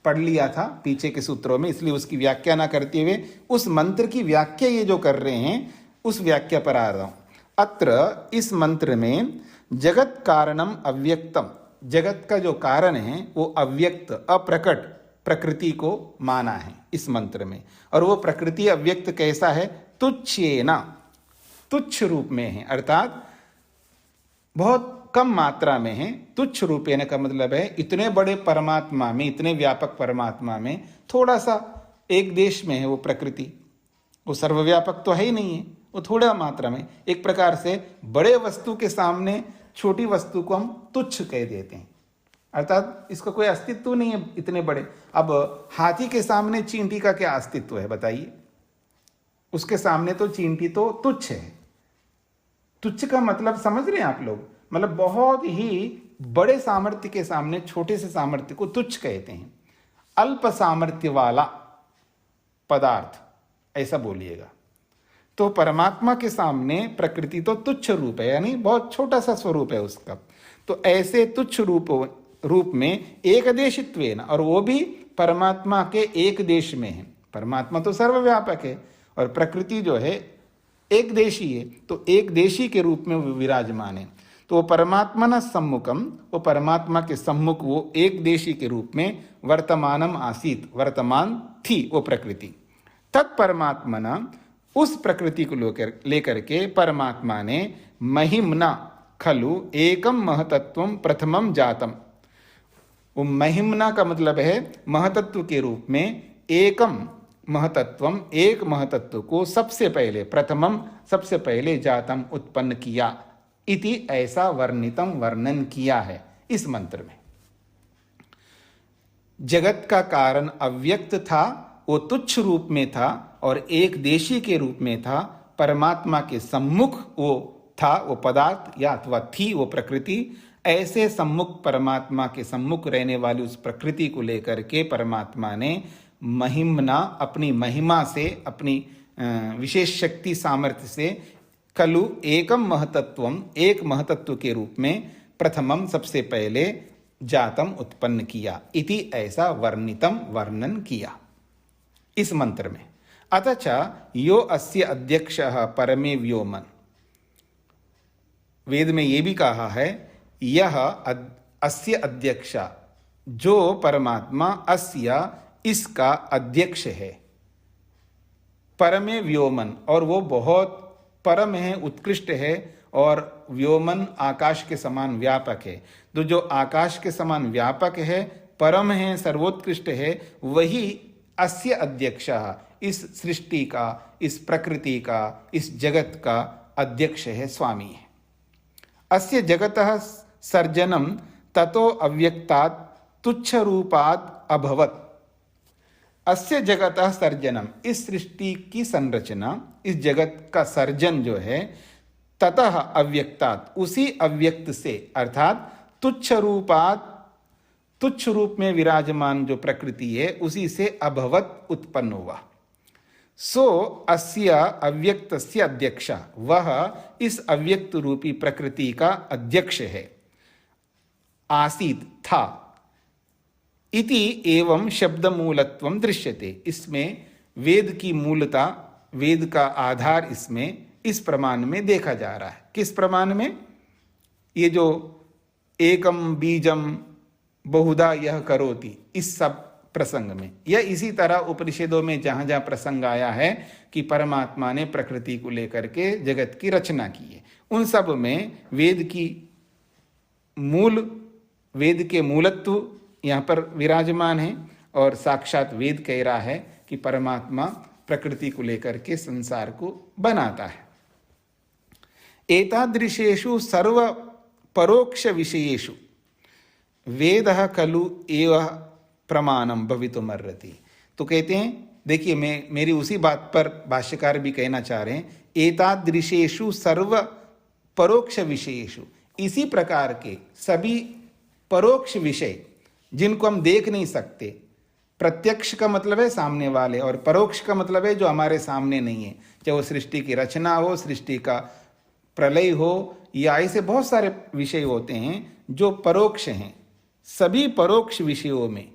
A: पढ़ लिया था पीछे के सूत्रों में, इसलिए उसकी व्याख्या ना करते हुए उस मंत्र की व्याख्या ये जो कर रहे हैं उस व्याख्या पर आ रहा हूं। अत्र इस मंत्र में जगत कारणम अव्यक्तम, जगत का जो कारण है वो अव्यक्त अप्रकट प्रकृति को माना है इस मंत्र में। और वो प्रकृति अव्यक्त कैसा है? तुच्छेना, तुच्छ रूप में है, अर्थात बहुत कम मात्रा में है। तुच्छ रूपेण का मतलब है इतने बड़े परमात्मा में, इतने व्यापक परमात्मा में थोड़ा सा एक देश में है वो प्रकृति, वो सर्वव्यापक तो है ही नहीं है, वो थोड़ा मात्रा में। एक प्रकार से बड़े वस्तु के सामने छोटी वस्तु को हम तुच्छ कह देते हैं, अर्थात इसका कोई अस्तित्व नहीं है इतने बड़े। अब हाथी के सामने चींटी का क्या अस्तित्व है बताइए? उसके सामने तो चींटी तो तुच्छ है। तुच्छ का मतलब समझ रहे हैं आप लोग? मतलब बहुत ही बड़े सामर्थ्य के सामने छोटे से सामर्थ्य को तुच्छ कहते हैं। अल्प सामर्थ्य वाला पदार्थ, ऐसा बोलिएगा। तो परमात्मा के सामने प्रकृति तो तुच्छ रूप है, यानी बहुत छोटा सा स्वरूप है उसका। तो ऐसे तुच्छ रूप में एक देशित्वेन, और वो भी परमात्मा के एक देश में है। परमात्मा तो सर्वव्यापक है और प्रकृति जो है एक देशी है, तो एक देशी के रूप में वो विराजमान है। तो वो परमात्मा न सम्मुखम, वो परमात्मा के सम्मुख वो एक देशी के रूप में वर्तमानम आसीत, वर्तमान थी वो प्रकृति। तत्परमात्मना, उस प्रकृति को लेकर के परमात्मा ने महिम्ना खलु एकम महतत्वम प्रथमम जातम, वो महिम्ना का मतलब है महतत्व के रूप में, एकम महतत्वम, एक महतत्व को सबसे पहले, प्रथमम सबसे पहले, जातम उत्पन्न किया, इति ऐसा वर्णितम वर्णन किया है इस मंत्र में। जगत का कारण अव्यक्त था, वो तुच्छ रूप में था और एक देशी के रूप में था। परमात्मा के सम्मुख वो था, वो पदार्थ या अथवा थी वो प्रकृति। ऐसे सम्मुख, परमात्मा के सम्मुख रहने वाली उस प्रकृति को लेकर के परमात्मा ने महिम्ना, अपनी महिमा से, अपनी विशेष शक्ति सामर्थ्य से, खलु एकम महतत्वम, एक महतत्व के रूप में, प्रथमम सबसे पहले, जातम उत्पन्न किया, इति ऐसा वर्णितम वर्णन किया इस मंत्र में। अतच यो अस्य अध्यक्षः परमे व्योमन, वेद में ये भी कहा है यह अस्य अध्यक्ष, जो परमात्मा अस्य इसका अध्यक्ष है, परमे व्योमन, और वो बहुत परम है, उत्कृष्ट है, और व्योमन आकाश के समान व्यापक है। तो जो आकाश के समान व्यापक है, परम है, सर्वोत्कृष्ट है, वही अस्य अध्यक्ष, इस सृष्टि का, इस प्रकृति का, इस जगत का अध्यक्ष है, स्वामी है। अस्य जगतः सर्जनम ततो अव्यक्तात् तुच्छ रूपात् अभवत्। अस्य जगतः सर्जनम, इस सृष्टि की संरचना, इस जगत का सर्जन जो है, ततः अव्यक्तात्, उसी अव्यक्त से, अर्थात तुच्छ रूपात्, तुच्छ रूप में विराजमान जो प्रकृति है उसी से अभवत, उत्पन्न हुआ। सो अस्य अव्यक्तस्य अध्यक्ष, वह इस अव्यक्त रूपी प्रकृति का अध्यक्ष है, आसीत था। इति एवं शब्द मूलत्वम दृश्यते, इसमें वेद की मूलता वेद का आधार इसमें इस प्रमाण में देखा जा रहा है। किस प्रमाण में? ये जो एकम बीजम बहुधा यह करोति, इस सब प्रसंग में, या इसी तरह उपनिषदों में जहां जहां प्रसंग आया है कि परमात्मा ने प्रकृति को लेकर के जगत की रचना की है, उन सब में वेद के मूलत्व यहाँ पर विराजमान है और साक्षात वेद कह रहा है कि परमात्मा प्रकृति को लेकर के संसार को बनाता है। एतादृशेषु सर्व परोक्ष विषयेषु वेदः खलु एव प्रमाणम भवितुमर्हति। तो कहते हैं, देखिए मेरी उसी बात पर भाष्यकार भी कहना चाह रहे हैं, एतादृशेषु सर्व परोक्ष विषयेषु, इसी प्रकार के सभी परोक्ष विषय जिनको हम देख नहीं सकते। प्रत्यक्ष का मतलब है सामने वाले, और परोक्ष का मतलब है जो हमारे सामने नहीं है, चाहे वो सृष्टि की रचना हो, सृष्टि का प्रलय हो, या ऐसे बहुत सारे विषय होते हैं जो परोक्ष हैं। सभी परोक्ष विषयों में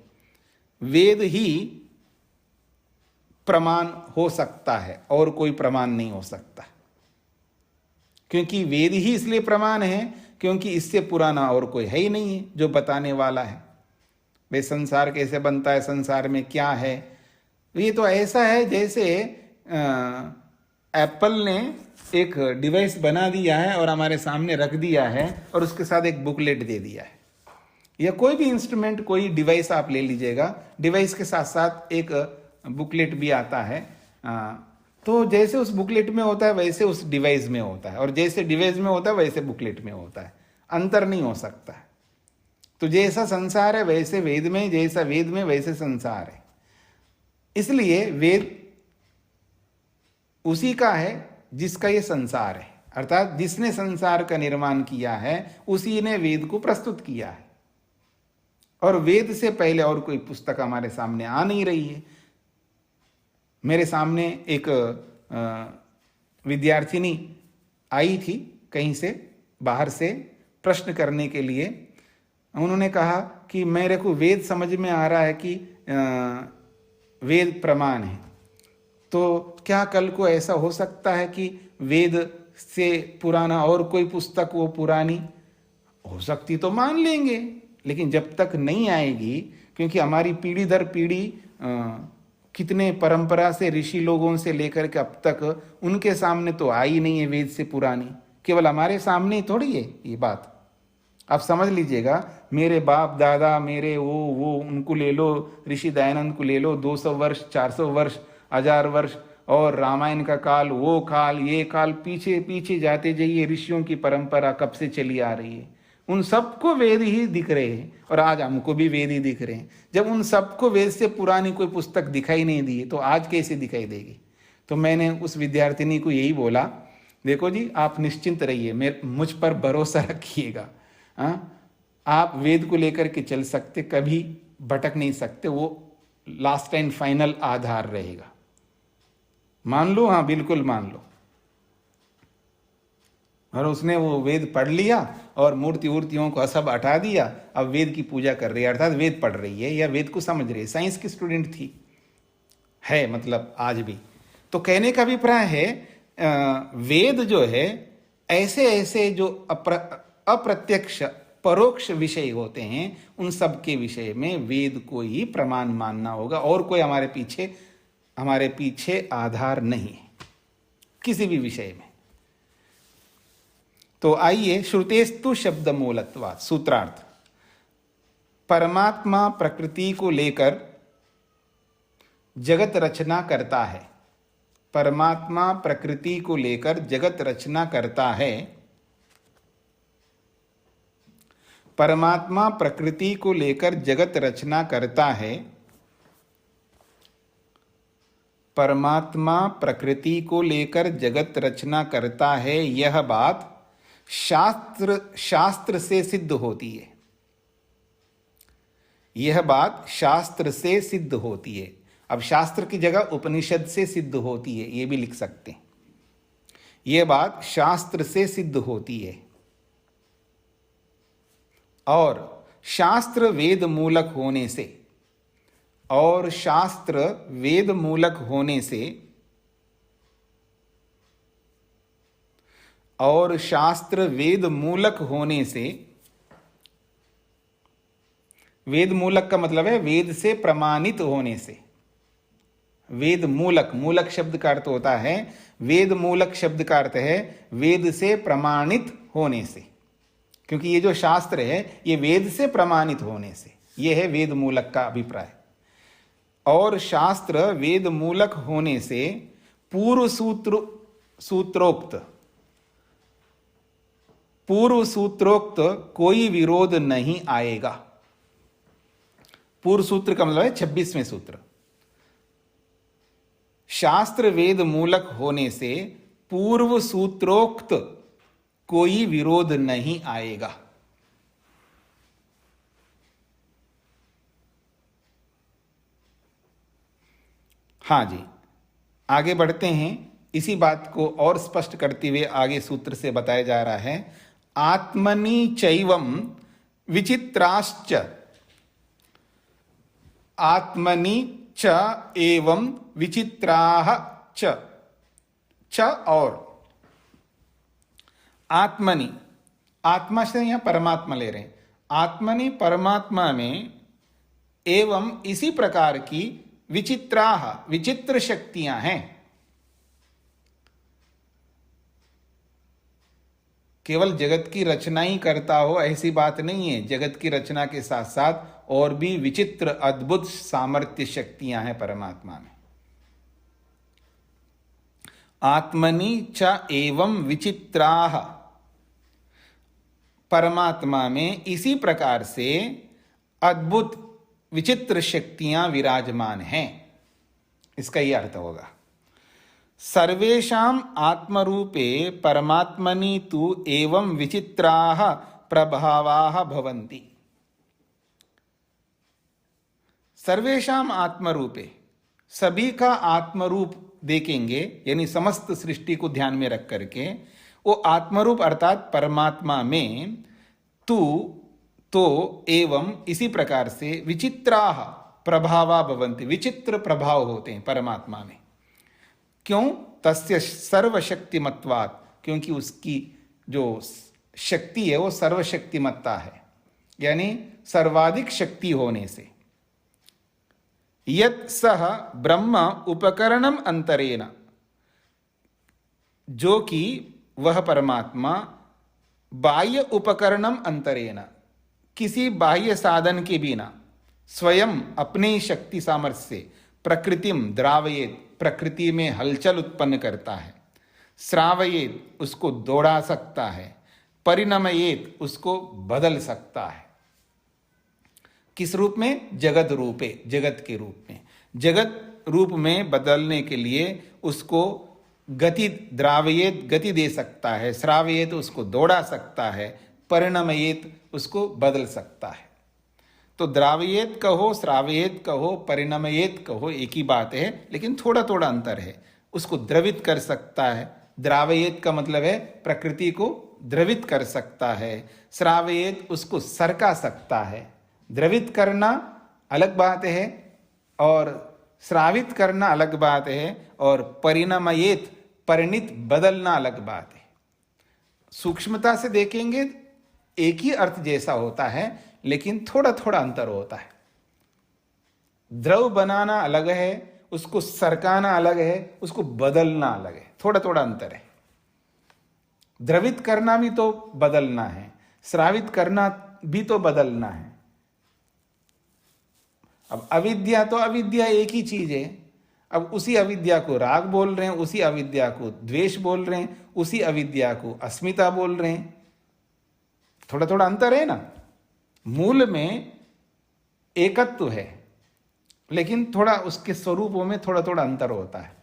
A: वेद ही प्रमाण हो सकता है और कोई प्रमाण नहीं हो सकता, क्योंकि वेद ही इसलिए प्रमाण है क्योंकि इससे पुराना और कोई है ही नहीं है जो बताने वाला है। वे संसार कैसे बनता है, संसार में क्या है, ये तो ऐसा है जैसे एप्पल ने एक डिवाइस बना दिया है और हमारे सामने रख दिया है और उसके साथ एक बुकलेट दे दिया है। या कोई भी इंस्ट्रूमेंट, कोई डिवाइस आप ले लीजिएगा, डिवाइस के साथ साथ एक बुकलेट भी आता है। तो जैसे उस बुकलेट में होता है वैसे उस डिवाइस में होता है, और जैसे डिवाइस में होता है वैसे बुकलेट में होता है, अंतर नहीं हो सकता है। तो जैसा संसार है वैसे वेद में, जैसा वेद में वैसे संसार है। इसलिए वेद उसी का है जिसका ये संसार है, अर्थात जिसने संसार का निर्माण किया है उसी ने वेद को प्रस्तुत किया है। और वेद से पहले और कोई पुस्तक हमारे सामने आ नहीं रही है। मेरे सामने एक विद्यार्थिनी आई थी कहीं से बाहर से प्रश्न करने के लिए। उन्होंने कहा कि मेरे को वेद समझ में आ रहा है कि वेद प्रमाण है, तो क्या कल को ऐसा हो सकता है कि वेद से पुराना और कोई पुस्तक वो पुरानी हो सकती, तो मान लेंगे, लेकिन जब तक नहीं आएगी, क्योंकि हमारी पीढ़ी दर पीढ़ी कितने परंपरा से ऋषि लोगों से लेकर के अब तक उनके सामने तो आई नहीं है वेद से पुरानी, केवल हमारे सामने थोड़ी है ये बात। आप समझ लीजिएगा, मेरे बाप दादा, मेरे वो उनको ले लो, ऋषि दयानंद को ले लो, 200 वर्ष 400 वर्ष 1000 वर्ष, और रामायण का काल, वो काल, ये काल, पीछे पीछे जाते जाइए, ऋषियों की परंपरा कब से चली आ रही है, उन सबको वेद ही दिख रहे हैं, और आज हमको भी वेद ही दिख रहे हैं। जब उन सबको वेद से पुरानी कोई पुस्तक दिखाई नहीं दी तो आज कैसे दिखाई देगी? तो मैंने उस विद्यार्थिनी को यही बोला, देखो जी, आप निश्चिंत रहिए, मुझ पर भरोसा रखिएगा। आप वेद को लेकर के चल सकते, कभी भटक नहीं सकते, वो लास्ट एंड फाइनल आधार रहेगा। मान लो, हाँ बिल्कुल मान लो। और उसने वो वेद पढ़ लिया और मूर्तियों को सब हटा दिया, अब वेद की पूजा कर रही है, अर्थात वेद पढ़ रही है या वेद को समझ रही है। साइंस की स्टूडेंट थी, है मतलब आज भी। तो कहने का अभिप्राय है, वेद जो है ऐसे ऐसे जो अप्रत्यक्ष परोक्ष विषय होते हैं, उन सब के विषय में वेद को ही प्रमाण मानना होगा, और कोई हमारे पीछे आधार नहीं है किसी भी विषय में। तो आइए, श्रुतेस्तु शब्द मूलत्वात्, सूत्रार्थ। परमात्मा प्रकृति को लेकर जगत रचना करता है। परमात्मा प्रकृति को लेकर जगत रचना करता है। परमात्मा प्रकृति को लेकर जगत रचना करता है। परमात्मा प्रकृति को लेकर जगत रचना करता है, यह बात शास्त्र से सिद्ध होती है। यह बात शास्त्र से सिद्ध होती है। अब शास्त्र की जगह उपनिषद से सिद्ध होती है, ये भी लिख सकते हैं। यह बात शास्त्र से सिद्ध होती है, और शास्त्र वेद मूलक होने से, और शास्त्र वेद मूलक होने से और शास्त्र वेद मूलक होने से, वेद मूलक का मतलब है वेद से प्रमाणित होने से। वेद मूलक, मूलक शब्द का अर्थ होता है, वेद मूलक शब्द का अर्थ है वेद से प्रमाणित होने से, क्योंकि ये जो शास्त्र है ये वेद से प्रमाणित होने से, ये है वेद मूलक का अभिप्राय। और शास्त्र वेद मूलक होने से पूर्व सूत्रोक्त कोई विरोध नहीं आएगा। पूर्व सूत्र का मतलब है 26वें सूत्र। शास्त्र वेद मूलक होने से पूर्व सूत्रोक्त कोई विरोध नहीं आएगा। हाँ जी, आगे बढ़ते हैं। इसी बात को और स्पष्ट करते हुए आगे सूत्र से बताया जा रहा है, आत्मनि चैवम विचित्राश्च, आत्मनि च एवं विचित्राः च और आत्मनि, आत्मा से यहां परमात्मा ले रहे हैं, आत्मनि परमात्मा में एवं इसी प्रकार की विचित्राः विचित्र शक्तियां हैं। केवल जगत की रचना ही करता हो ऐसी बात नहीं है, जगत की रचना के साथ साथ और भी विचित्र अद्भुत सामर्थ्य शक्तियां हैं परमात्मा में। आत्मनि च एवं विचित्राः, परमात्मा में इसी प्रकार से अद्भुत विचित्र शक्तियां विराजमान हैं। इसका यह अर्थ होगा, सर्वेषां आत्मरूपे परमात्मनि तु एवं विचित्राः प्रभावाः भवन्ति। सर्वेषां आत्मरूपे, सभी का आत्मरूप देखेंगे, यानी समस्त सृष्टि को ध्यान में रख करके, वो आत्मरूप अर्थात परमात्मा में तू तो एवं इसी प्रकार से विचित्राः प्रभावा भवन्ति, विचित्र प्रभाव होते हैं परमात्मा में। क्यों? तस्य सर्वशक्तिमत्वात्, क्योंकि उसकी जो शक्ति है वो सर्वशक्तिमत्ता है, यानी सर्वाधिक शक्ति होने से। यत् सह ब्रह्म उपकरणम अंतरेण, जो कि वह परमात्मा बाह्य उपकरणम अंतरेण, किसी बाह्य साधन के बिना स्वयं अपनी शक्ति सामर्थ्य से प्रकृतिम द्रावयेत, प्रकृति में हलचल उत्पन्न करता है, श्रावयेत उसको दौड़ा सकता है, परिणमयेत उसको बदल सकता है। किस रूप में? जगत रूपे, जगत के रूप में। जगत रूप में बदलने के लिए उसको गति, द्रावयेत गति दे सकता है, श्रावयेत उसको दौड़ा सकता है, परिणमयेत उसको बदल सकता है। तो द्रावयेत कहो, श्रावयेत कहो, परिणमयेत कहो, एक ही बात है, लेकिन थोड़ा थोड़ा अंतर है। उसको द्रवित कर सकता है, द्रावयेत का मतलब है प्रकृति को द्रवित कर सकता है, श्रावयेत उसको सरका सकता है। द्रवित करना अलग बात है और श्रावित करना अलग बात है, और परिणमयेत परिणित बदलना अलग बात है। सूक्ष्मता से देखेंगे एक ही अर्थ जैसा होता है, लेकिन थोड़ा थोड़ा अंतर होता है। द्रव बनाना अलग है, उसको सरकाना अलग है, उसको बदलना अलग है, थोड़ा थोड़ा अंतर है। द्रवित करना भी तो बदलना है, श्रावित करना भी तो बदलना है। अब अविद्या तो अविद्या एक ही चीज है। अब उसी अविद्या को राग बोल रहे हैं, उसी अविद्या को द्वेष बोल रहे हैं, उसी अविद्या को अस्मिता बोल रहे हैं। थोड़ा थोड़ा अंतर है ना। मूल में एकत्व है, लेकिन थोड़ा उसके स्वरूपों में थोड़ा थोड़ा अंतर होता है।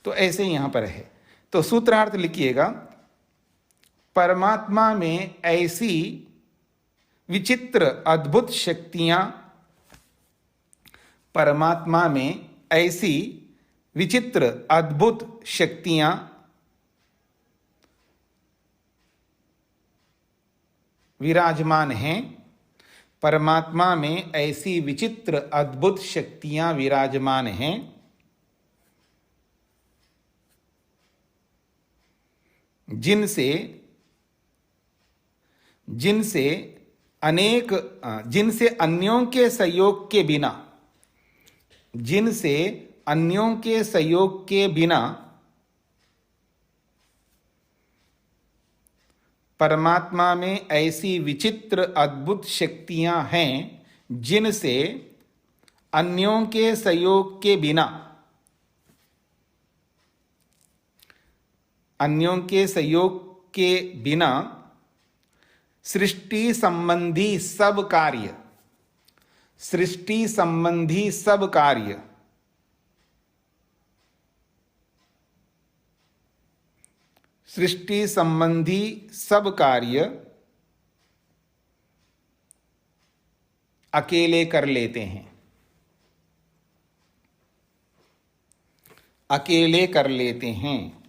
A: तो ऐसे ही यहां पर है। तो सूत्रार्थ लिखिएगा, परमात्मा में ऐसी विचित्र अद्भुत शक्तियां, परमात्मा में ऐसी विचित्र अद्भुत शक्तियां विराजमान हैं। परमात्मा में ऐसी विचित्र अद्भुत शक्तियां विराजमान हैं जिनसे जिनसे अनेक जिनसे अन्यों के सहयोग के बिना जिनसे अन्यों के सहयोग के बिना परमात्मा में ऐसी विचित्र अद्भुत शक्तियां हैं जिनसे अन्यों के सहयोग के बिना अन्यों के सहयोग के बिना सृष्टि संबंधी सब कार्य सृष्टि संबंधी सब कार्य सृष्टि संबंधी सब कार्य अकेले कर लेते हैं, अकेले कर लेते हैं।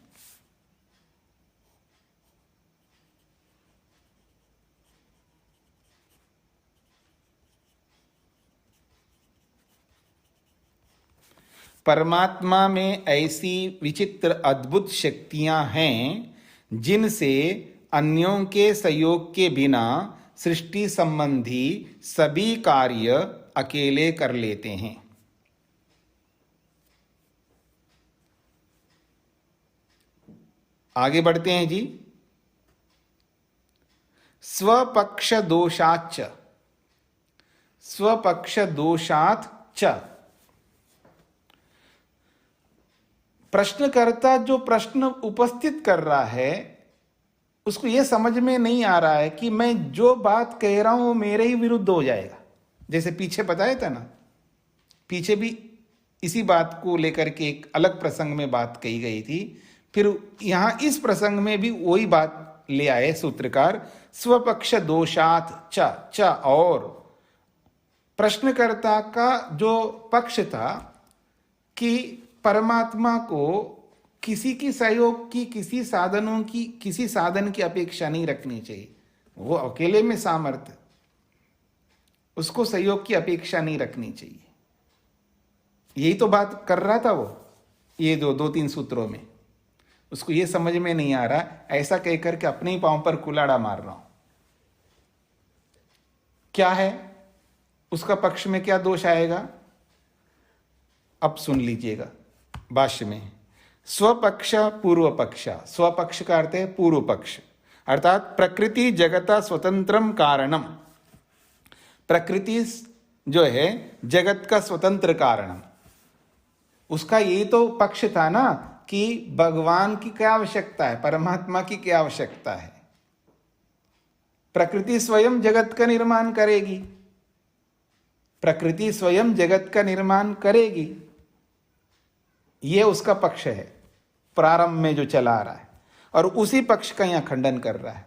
A: परमात्मा में ऐसी विचित्र अद्भुत शक्तियां हैं जिनसे अन्यों के सहयोग के बिना सृष्टि संबंधी सभी कार्य अकेले कर लेते हैं। आगे बढ़ते हैं जी। स्वपक्ष दोषाच्च स्वपक्ष दोषात् च प्रश्नकर्ता जो प्रश्न उपस्थित कर रहा है उसको यह समझ में नहीं आ रहा है कि मैं जो बात कह रहा हूं वो मेरे ही विरुद्ध हो जाएगा। जैसे पीछे बताया था ना, पीछे भी इसी बात को लेकर के एक अलग प्रसंग में बात कही गई थी, फिर यहां इस प्रसंग में भी वही बात ले आए सूत्रकार। स्वपक्ष दोषात च और प्रश्नकर्ता का जो पक्ष था कि परमात्मा को किसी की सहयोग की, किसी साधनों की, किसी साधन की अपेक्षा नहीं रखनी चाहिए। वो अकेले में सामर्थ्य, उसको सहयोग की अपेक्षा नहीं रखनी चाहिए। यही तो बात कर रहा था वो, ये दो तीन सूत्रों में। उसको ये समझ में नहीं आ रहा, ऐसा कहकर के अपने ही पांव पर कुलाड़ा मार रहा हूं। क्या है उसका पक्ष में, क्या दोष आएगा? अब सुन लीजिएगा भाष्य में। स्वपक्ष पूर्व पक्ष, स्वपक्ष का अर्थ है पूर्व पक्ष, अर्थात प्रकृति जगता स्वतंत्रम कारणम। प्रकृति जो है जगत का स्वतंत्र कारण, उसका यही तो पक्ष था ना कि भगवान की क्या आवश्यकता है, परमात्मा की क्या आवश्यकता है। प्रकृति स्वयं जगत का निर्माण करेगी, प्रकृति स्वयं जगत का निर्माण करेगी, ये उसका पक्ष है प्रारंभ में जो चला आ रहा है। और उसी पक्ष का यहां खंडन कर रहा है।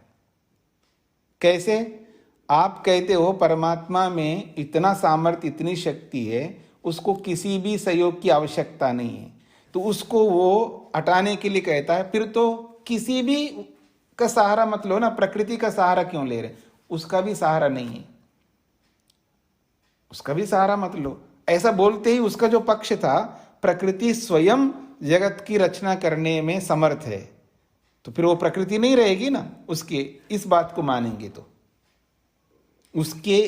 A: कैसे? आप कहते हो परमात्मा में इतना सामर्थ्य, इतनी शक्ति है, उसको किसी भी सहयोग की आवश्यकता नहीं है, तो उसको वो हटाने के लिए कहता है। फिर तो किसी भी का सहारा मत लो ना, प्रकृति का सहारा क्यों ले रहे? उसका भी सहारा नहीं है, उसका भी सहारा मत लो। ऐसा बोलते ही उसका जो पक्ष था, प्रकृति स्वयं जगत की रचना करने में समर्थ है, तो फिर वो प्रकृति नहीं रहेगी ना उसके। इस बात को मानेंगे तो उसके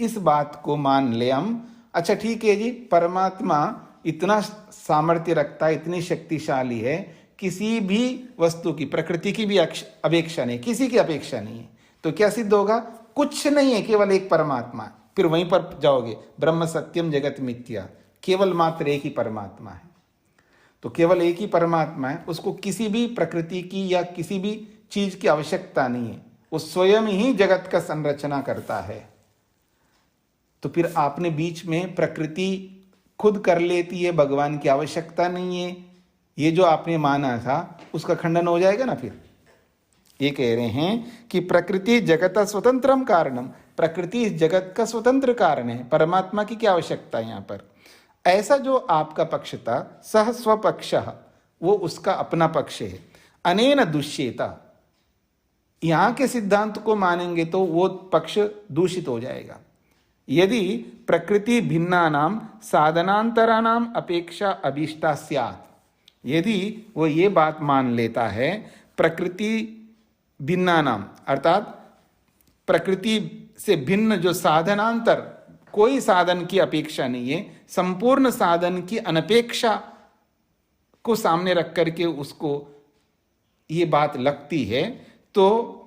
A: इस बात को मान ले हम। अच्छा ठीक है जी, परमात्मा इतना सामर्थ्य रखता है, इतनी शक्तिशाली है, किसी भी वस्तु की, प्रकृति की भी अपेक्षा नहीं, किसी की अपेक्षा नहीं है, तो क्या सिद्ध होगा? कुछ नहीं है, केवल एक परमात्मा। फिर वहीं पर जाओगे, ब्रह्म सत्यम जगत मिथ्या, केवल मात्र एक ही परमात्मा है। तो केवल एक ही परमात्मा है, उसको किसी भी प्रकृति की या किसी भी चीज की आवश्यकता नहीं है, वो स्वयं ही जगत का संरचना करता है। तो फिर आपने बीच में प्रकृति खुद कर लेती है, भगवान की आवश्यकता नहीं है, ये जो आपने माना था उसका खंडन हो जाएगा ना। फिर ये कह रहे हैं कि प्रकृति जगत स्वतंत्रम कारणम, प्रकृति इस जगत का स्वतंत्र कारण है, परमात्मा की क्या आवश्यकता है यहाँ पर। ऐसा जो आपका पक्ष था, सह स्वपक्ष, वो उसका अपना पक्ष है। अनेन दुष्येता, यहां के सिद्धांत को मानेंगे तो वो पक्ष दूषित हो जाएगा। यदि प्रकृति भिन्नानाम साधनांतराणाम अपेक्षा अभीष्टा स्यात्, यदि वो ये बात मान लेता है प्रकृति भिन्ना नाम, अर्थात प्रकृति से भिन्न जो साधनांतर, कोई साधन की अपेक्षा नहीं है, संपूर्ण साधन की अनपेक्षा को सामने रख करके उसको ये बात लगती है, तो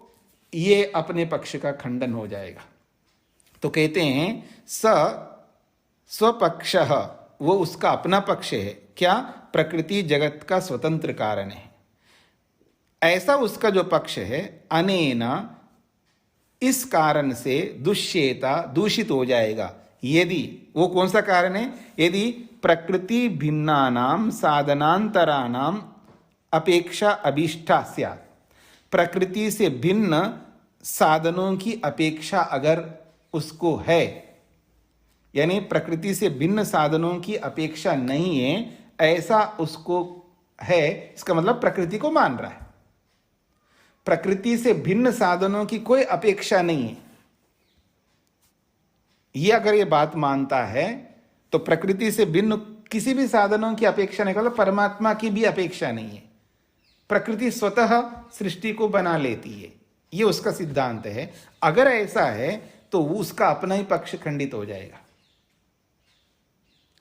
A: ये अपने पक्ष का खंडन हो जाएगा। तो कहते हैं स्वपक्षः, वो उसका अपना पक्ष है। क्या? प्रकृति जगत का स्वतंत्र कारण है, ऐसा उसका जो पक्ष है। अनेना, इस कारण से दुष्येता, दूषित हो जाएगा। यदि, वो कौन सा कारण है? यदि प्रकृति भिन्नानाम साधनांतराणाम अपेक्षा अभीष्टा स्यात्, प्रकृति से भिन्न साधनों की अपेक्षा अगर उसको है, यानी प्रकृति से भिन्न साधनों की अपेक्षा नहीं है, ऐसा उसको है, इसका मतलब प्रकृति को मान रहा है। प्रकृति से भिन्न साधनों की कोई अपेक्षा नहीं है, ये अगर ये बात मानता है तो प्रकृति से भिन्न किसी भी साधनों की अपेक्षा नहीं, मतलब परमात्मा की भी अपेक्षा नहीं है। प्रकृति स्वतः सृष्टि को बना लेती है, ये उसका सिद्धांत है। अगर ऐसा है तो वो उसका अपना ही पक्ष खंडित हो जाएगा,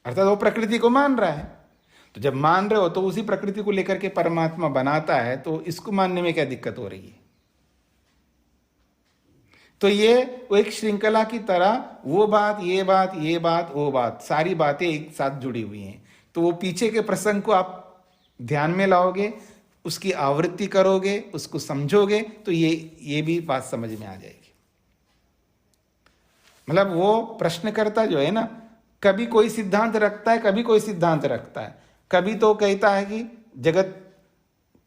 A: अर्थात वो प्रकृति को मान रहा है। तो जब मान रहे हो तो उसी प्रकृति को लेकर के परमात्मा बनाता है, तो इसको मानने में क्या दिक्कत हो रही है? तो ये वो एक श्रृंखला की तरह, वो बात, ये बात, ये बात, वो बात, सारी बातें एक साथ जुड़ी हुई हैं। तो वो पीछे के प्रसंग को आप ध्यान में लाओगे, उसकी आवृत्ति करोगे, उसको समझोगे, तो ये भी बात समझ में आ जाएगी। मतलब वो प्रश्नकर्ता जो है ना, कभी कोई सिद्धांत रखता है, कभी कोई सिद्धांत रखता है। कभी तो कहता है कि जगत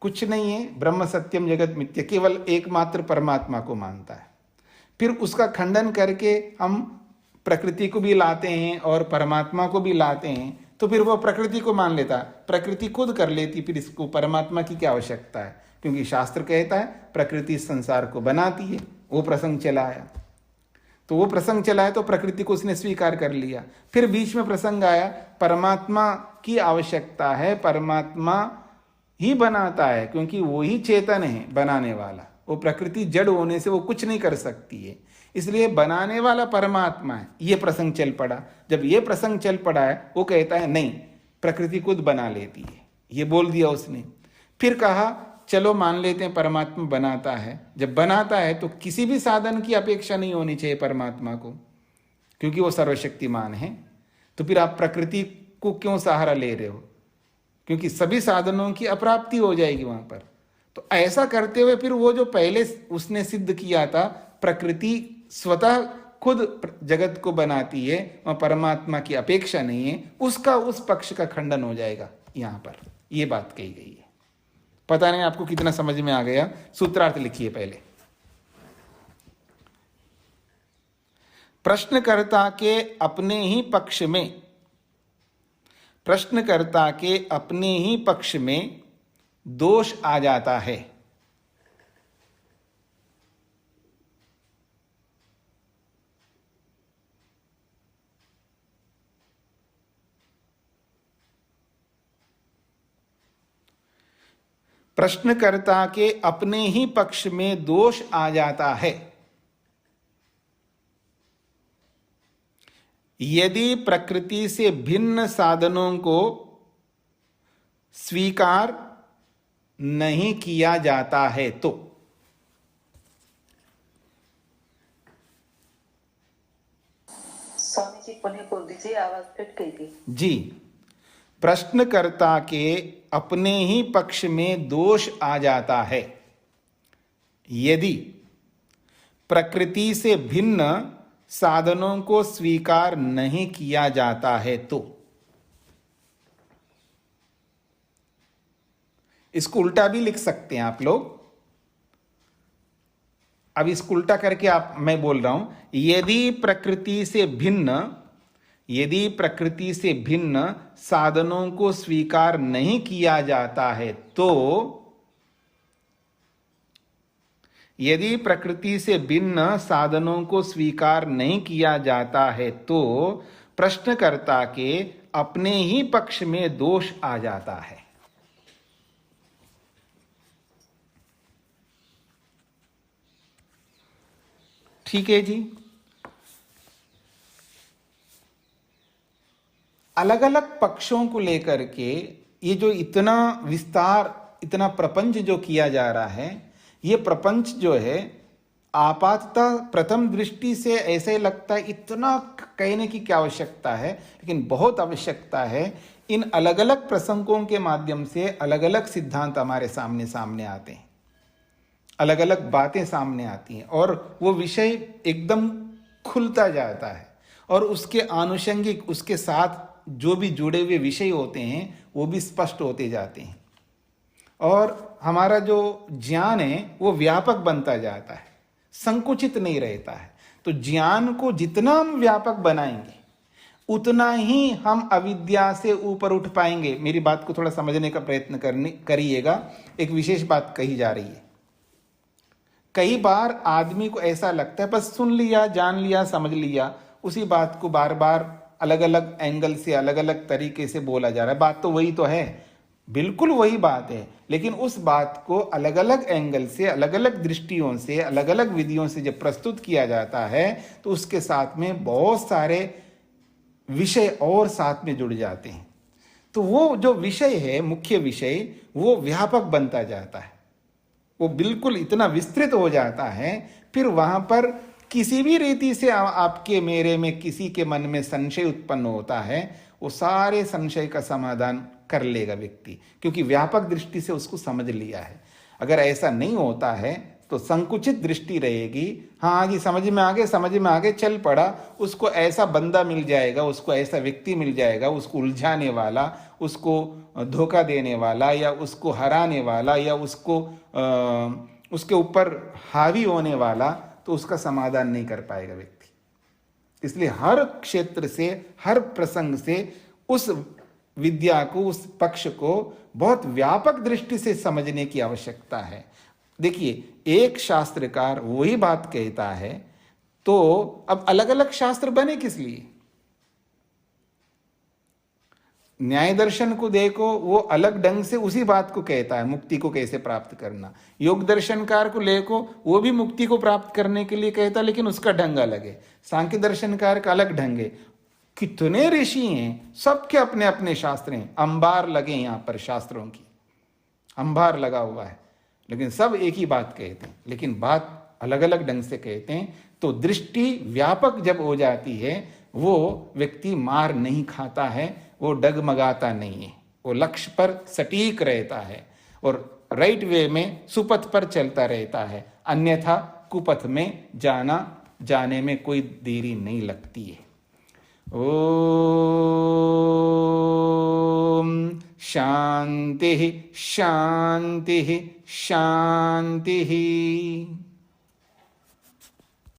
A: कुछ नहीं है, ब्रह्म सत्यम जगत मिथ्या, केवल एकमात्र परमात्मा को मानता है। फिर उसका खंडन करके हम प्रकृति को भी लाते हैं और परमात्मा को भी लाते हैं, तो फिर वो प्रकृति को मान लेता है, प्रकृति खुद कर लेती, फिर इसको परमात्मा की क्या आवश्यकता है? क्योंकि शास्त्र कहता है प्रकृति संसार को बनाती है। वो प्रसंग चला आया, तो वो प्रसंग चला है तो प्रकृति को उसने स्वीकार कर लिया। फिर बीच में प्रसंग आया, परमात्मा की आवश्यकता है, परमात्मा ही बनाता है, क्योंकि वो ही चेतन है बनाने वाला। वो प्रकृति जड़ होने से वो कुछ नहीं कर सकती है, इसलिए बनाने वाला परमात्मा है। ये प्रसंग चल पड़ा। जब ये प्रसंग चल पड़ा है, वो कहता है नहीं, प्रकृति खुद बना लेती है, ये बोल दिया उसने। फिर कहा चलो मान लेते हैं परमात्मा बनाता है। जब बनाता है तो किसी भी साधन की अपेक्षा नहीं होनी चाहिए परमात्मा को, क्योंकि वो सर्वशक्तिमान है। तो फिर आप प्रकृति को क्यों सहारा ले रहे हो? क्योंकि सभी साधनों की अप्राप्ति हो जाएगी वहां पर। तो ऐसा करते हुए फिर वो जो पहले उसने सिद्ध किया था, प्रकृति स्वतः खुद जगत को बनाती है, वह परमात्मा की अपेक्षा नहीं है, उसका उस पक्ष का खंडन हो जाएगा। यहां पर ये बात कही गई है। पता नहीं आपको कितना समझ में आ गया। सूत्रार्थ लिखिए पहले। प्रश्नकर्ता के अपने ही पक्ष में, प्रश्नकर्ता के अपने ही पक्ष में दोष आ जाता है। प्रश्नकर्ता के अपने ही पक्ष में दोष आ जाता है यदि प्रकृति से भिन्न साधनों को स्वीकार नहीं किया जाता है तो।
B: स्वामी जी पुनः बोल दीजिए, आवाज कट गई थी
A: जी। प्रश्नकर्ता के अपने ही पक्ष में दोष आ जाता है यदि प्रकृति से भिन्न साधनों को स्वीकार नहीं किया जाता है तो। इसको उल्टा भी लिख सकते हैं आप लोग। अब इसको उल्टा करके मैं बोल रहा हूं, यदि प्रकृति से भिन्न साधनों को स्वीकार नहीं किया जाता है तो, यदि प्रकृति से भिन्न साधनों को स्वीकार नहीं किया जाता है तो प्रश्नकर्ता के अपने ही पक्ष में दोष आ जाता है। ठीक है जी। अलग अलग पक्षों को लेकर के ये जो इतना विस्तार, इतना प्रपंच जो किया जा रहा है, ये प्रपंच जो है आपाततः प्रथम दृष्टि से ऐसे लगता है इतना कहने की क्या आवश्यकता है, लेकिन बहुत आवश्यकता है। इन अलग अलग प्रसंगों के माध्यम से अलग अलग सिद्धांत हमारे सामने सामने आते हैं, अलग अलग बातें सामने आती हैं और वो विषय एकदम खुलता जाता है और उसके आनुषंगिक, उसके साथ जो भी जुड़े हुए विषय होते हैं वो भी स्पष्ट होते जाते हैं और हमारा जो ज्ञान है वो व्यापक बनता जाता है, संकुचित नहीं रहता है। तो ज्ञान को जितना हम व्यापक बनाएंगे उतना ही हम अविद्या से ऊपर उठ पाएंगे। मेरी बात को थोड़ा समझने का प्रयत्न करिएगा। एक विशेष बात कही जा रही है। कई बार आदमी को ऐसा लगता है बस सुन लिया, जान लिया, समझ लिया, उसी बात को बार बार अलग अलग एंगल से, अलग अलग तरीके से बोला जा रहा है। बात तो वही तो है, बिल्कुल वही बात है, लेकिन उस बात को अलग अलग एंगल से, अलग अलग दृष्टियों से, अलग अलग विधियों से जब प्रस्तुत किया जाता है तो उसके साथ में बहुत सारे विषय और साथ में जुड़ जाते हैं। तो वो जो विषय है, मुख्य विषय, वो व्यापक बनता जाता है, वो बिल्कुल इतना विस्तृत हो जाता है। फिर वहां पर किसी भी रीति से आपके मेरे में किसी के मन में संशय उत्पन्न होता है, वो सारे संशय का समाधान कर लेगा व्यक्ति, क्योंकि व्यापक दृष्टि से उसको समझ लिया है। अगर ऐसा नहीं होता है तो संकुचित दृष्टि रहेगी। हाँ जी, समझ में आ गए, चल पड़ा, उसको ऐसा बंदा मिल जाएगा, उसको ऐसा व्यक्ति मिल जाएगा, उसको उलझाने वाला, उसको धोखा देने वाला, या उसको हराने वाला, या उसके ऊपर हावी होने वाला, तो उसका समाधान नहीं कर पाएगा व्यक्ति। इसलिए हर क्षेत्र से, हर प्रसंग से उस विद्या को, उस पक्ष को बहुत व्यापक दृष्टि से समझने की आवश्यकता है। देखिए, एक शास्त्रकार वही बात कहता है, तो अब अलग अलग शास्त्र बने किस लिए? न्याय दर्शन को देखो, वो अलग ढंग से उसी बात को कहता है, मुक्ति को कैसे प्राप्त करना। योग दर्शनकार को देखो, वो भी मुक्ति को प्राप्त करने के लिए कहता है, लेकिन उसका ढंग अलग है। सांख्य दर्शनकार का अलग ढंग है। कितने ऋषि हैं, सबके अपने अपने शास्त्र हैं, अंबार लगे यहाँ पर, शास्त्रों की अंबार लगा हुआ है, लेकिन सब एक ही बात कहते हैं, लेकिन बात अलग अलग ढंग से कहते हैं। तो दृष्टि व्यापक जब हो जाती है, वो व्यक्ति मार नहीं खाता है, वो डगमगाता नहीं है, वो लक्ष्य पर सटीक रहता है और राइट वे में, सुपथ पर चलता रहता है। अन्यथा कुपथ में जाने में कोई देरी नहीं लगती है। ओम शांति शांति शांति।